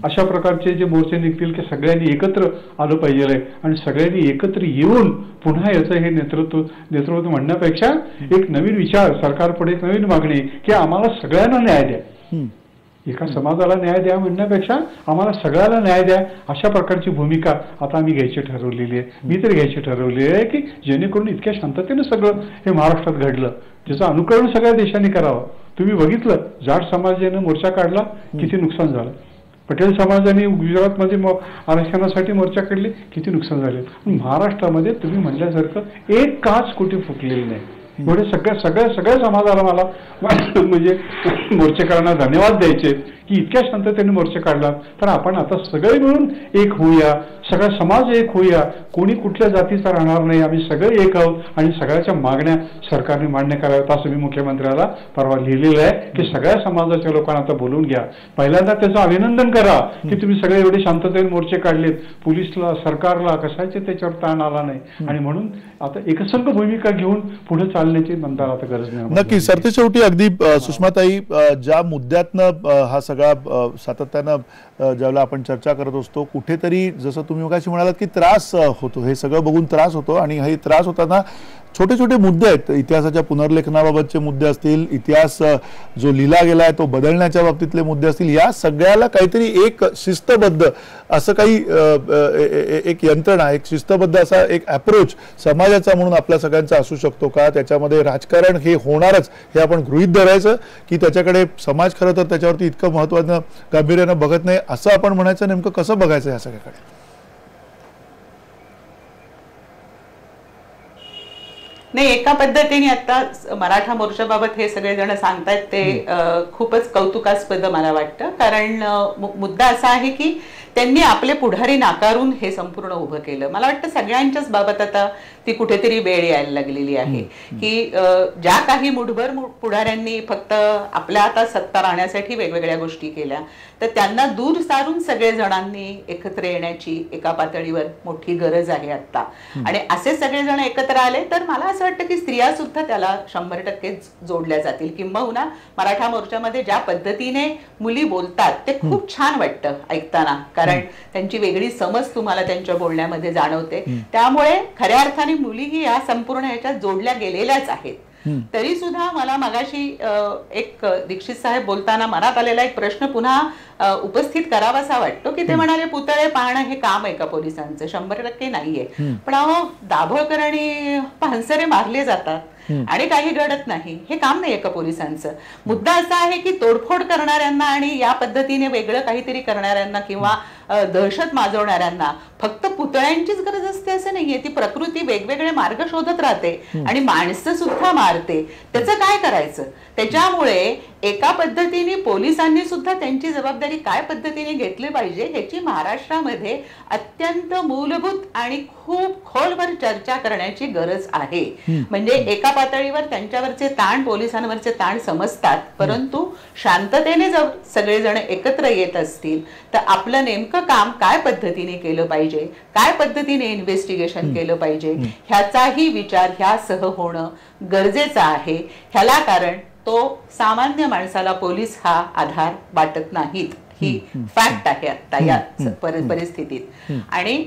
अशा प्रकारचे जे मोर्चे निघतील की सगळ्यांनी एकत्र आलं पाहिजे आणि सगळ्यांनी एकत्र येऊन पुन्हा याचं हे नेतृत्व म्हणण्यापेक्षा एक नवीन विचार, सरकारपुढे एक नवीन मागणी की आम्हाला सगळ्यांना न्याय द्या. एका समाजाला न्याय द्या म्हणण्यापेक्षा आम्हाला सगळ्याला न्याय द्या अशा प्रकारची भूमिका आता आम्ही घ्यायची ठरवलेली आहे. मी तरी घ्यायची ठरवलेली आहे की जेणेकरून इतक्या शांततेनं सगळं हे महाराष्ट्रात घडलं, ज्याचं अनुकरण सगळ्या देशांनी करावं. तुम्ही बघितलं जाट समाजाने मोर्चा काढला, किती नुकसान झालं. पटेल समाजाने गुजरातमध्ये आरक्षणासाठी मोर्चा काढले, किती नुकसान झाले. महाराष्ट्रामध्ये तुम्ही म्हणल्यासारखं एक काच कुठे फुटलेली नाही. एवढे सगळ्या समाजाला मला म्हणजे मोर्चेकरांना धन्यवाद द्यायचे की इतक्या शांततेने मोर्चे काढला. तर आपण आता सगळे मिळून एक होऊया, सगळा समाज एक होऊया, कोणी कुठल्या जातीचा राहणार नाही, आम्ही सगळे एक आहोत आणि सगळ्याच्या मागण्या सरकारने मान्य कराव्यात असं मी मुख्यमंत्र्याला परवा लिहिलेलं आहे की सगळ्या समाजाच्या लोकांना आता बोलून घ्या. पहिल्यांदा त्याचं अभिनंदन करा की तुम्ही सगळे एवढे शांततेने मोर्चे काढलेत, पोलिसला सरकारला कशाचे त्याच्यावर ताण आला नाही आणि म्हणून आता एकसंघ भूमिका घेऊन पुढे चालण्याची नंतर आता गरज नाही. नक्की. सरतेशेवटी अगदी सुषमाताई, ज्या मुद्द्यातनं हा सगळा सातत्यानं ज्यावेळेला आपण चर्चा करत असतो कुठेतरी जसं तुम्ही मगाशी म्हणालात की त्रास होतो, हे सगळं बघून त्रास होतो आणि हे त्रास होताना छोटे छोटे मुद्दे आहेत. इतिहासाच्या पुनर्लेखनाबाबतचे मुद्दे असतील, इतिहास जो लिहिला गेलाय तो बदलण्याच्या बाबतीतले मुद्दे असतील, या सगळ्याला काहीतरी एक शिस्तबद्ध असं काही एक यंत्रणा, एक शिस्तबद्ध असा एक अप्रोच समाजाचा म्हणून आपल्या सगळ्यांचा असू शकतो का? त्याच्यामध्ये राजकारण हे होणारच हे आपण गृहीत धरायचं की त्याच्याकडे समाज खरं तर त्याच्यावरती इतकं महत्त्वानं गांभीर्यानं बघत नाही असं आपण म्हणायचं? नेमकं कसं बघायचं या सगळ्याकडे? नाही, एका पद्धतीने आता मराठा मोर्चाबाबत हे सगळेजण सांगतायत ते खूपच कौतुकास्पद मला वाटतं. कारण मुद्दा असा आहे की त्यांनी आपले पुढारी नाकारून हे संपूर्ण उभं केलं. मला वाटतं सगळ्यांच्याच बाबत आता ती कुठेतरी वेळ यायला लागलेली आहे की ज्या काही मुठभर पुढाऱ्यांनी फक्त आपल्या आता सत्ता राहण्यासाठी वेगवेगळ्या गोष्टी केल्या, तर त्यांना दूर सारून सगळे जणांनी एकत्र येण्याची एका पातळीवर मोठी गरज आहे आता. आणि असे सगळेजण एकत्र आले तर मला असं वाटतं की स्त्रिया सुद्धा त्याला 100% जोडल्या जातील. किंबहुना मराठा मोर्चामध्ये ज्या पद्धतीने मुली बोलतात ते खूप छान वाटतं ऐकताना, कारण त्यांची वेगळी समज तुम्हाला त्यांच्या बोलण्यामध्ये जाणवते. त्यामुळे खऱ्या अर्थाने मुलीही या संपूर्ण ह्याच्यात जोडल्या गेलेल्याच आहेत. तरी सुद्धा मला मगाशी एक दीक्षित साहेब बोलताना मनात आलेला एक प्रश्न पुन्हा उपस्थित करावासा वाटतो की ते म्हणाले पुतळे पाहणं हे काम आहे का पोलिसांचं? 100% नाहीये. पण अहो, दाभोळकर आणि पानसरे मारले जातात आणि काही घडत नाही, हे काम नाहीये का पोलिसांचं? मुद्दा असा आहे की तोडफोड करणाऱ्यांना आणि या पद्धतीने वेगळं काहीतरी करणाऱ्यांना किंवा दहशत माजवणाऱ्यांना फक्त पुतळ्यांचीच गरज असते असं नाहीये. ती प्रकृती वेगवेगळे मार्ग शोधत राहते आणि माणसं सुद्धा मारते. त्याचं काय करायचं? त्याच्यामुळे एका पद्धतीने पोलिसांनी सुद्धा त्यांची जबाबदारी काय पद्धतीने घेतली पाहिजे ह्याची महाराष्ट्रामध्ये अत्यंत मूलभूत आणि खूप खोलवर चर्चा करण्याची गरज आहे. म्हणजे एका पातळीवर त्यांच्यावरचे ताण, पोलिसांवरचे ताण समजतात, परंतु शांततेने जर सगळेजण एकत्र येत असतील तर आपलं नेमकं काम काय पद्धतीने केलं पाहिजे, काय पद्धतीने इन्व्हेस्टिगेशन केलं पाहिजे ह्याचाही विचार ह्यासह होणं गरजेचं आहे. ह्याला कारण तो सामान्य माणसाला पोलीस हा आधार वाटत नाहीत, ही फॅक्ट आहे आता या परिस्थितीत. आणि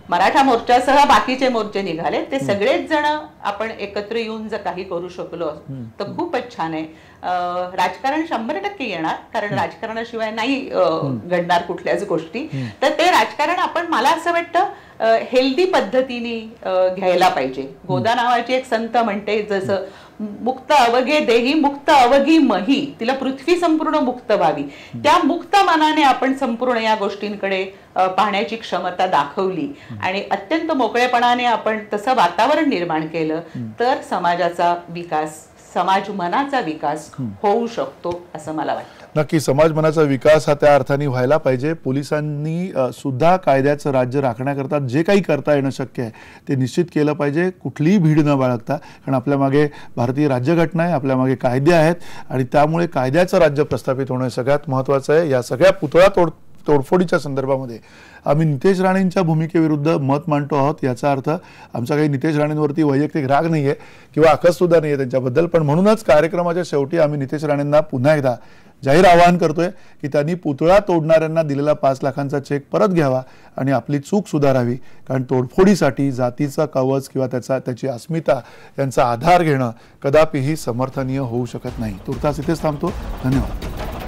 मराठा मोर्चासह बाकीचे मोर्चे निघाले, ते सगळेच जण आपण एकत्र येऊन जर काही करू शकलो तर खूपच छान आहे. राजकारण 100% येणार, कारण राजकारणाशिवाय नाही घडणार कुठल्याच गोष्टी. तर ते राजकारण आपण, मला असं वाटतं, हेल्दी पद्धतीने घ्यायला पाहिजे. गोदा नावाची एक संत म्हणते, जसं मुक्त अवघे देही मुक्त अवघी मही, तिला पृथ्वी संपूर्ण मुक्त व्हावी. त्या मुक्त मनाने आपण संपूर्ण या गोष्टींकडे पाहण्याची क्षमता दाखवली आणि अत्यंत मोकळेपणाने आपण तसं वातावरण निर्माण केलं तर समाजाचा विकास, समाज मनाचा विकास होऊ शकतो असं मला वाटतं. नक्की समाज मनाचा विकास हा त्या अर्थाने व्हायला पाहिजे. पोलिसांनी सुद्धा कायद्याचं राज्य राखण्याकरता जे काही करता येणं शक्य आहे ते निश्चित केलं पाहिजे, कुठलीही भीड न बाळगता. कारण आपल्या मागे भारतीय राज्यघटना आहे, आपल्या मागे कायदे आहेत आणि त्यामुळे कायद्याचं राज्य प्रस्थापित होणं सगळ्यात महत्त्वाचं आहे. या सगळ्या पुतळा तोडफोडीच्या संदर्भामध्ये आम्ही नितेश राणेंच्या भूमिकेविरुद्ध मत मांडतो आहोत. याचा अर्थ आमचा काही नितेश राणेंवरती वैयक्तिक राग नाही आहे किंवा आकससुद्धा नाही आहे त्यांच्याबद्दल, पण म्हणूनच कार्यक्रमाच्या शेवटी आम्ही नितेश राणेंना पुन्हा एकदा जाहीर आवाहन करतोय की त्यांनी पुतळा तोडणाऱ्यांना दिलेला 5 लाखांचा चेक परत घ्यावा आणि आपली चूक सुधारावी. कारण तोडफोडीसाठी जातीचा कवच किंवा त्याची अस्मिता यांचा आधार घेणं कदापिही समर्थनीय होऊ शकत नाही. तुर्तास इथेच थांबतो. धन्यवाद.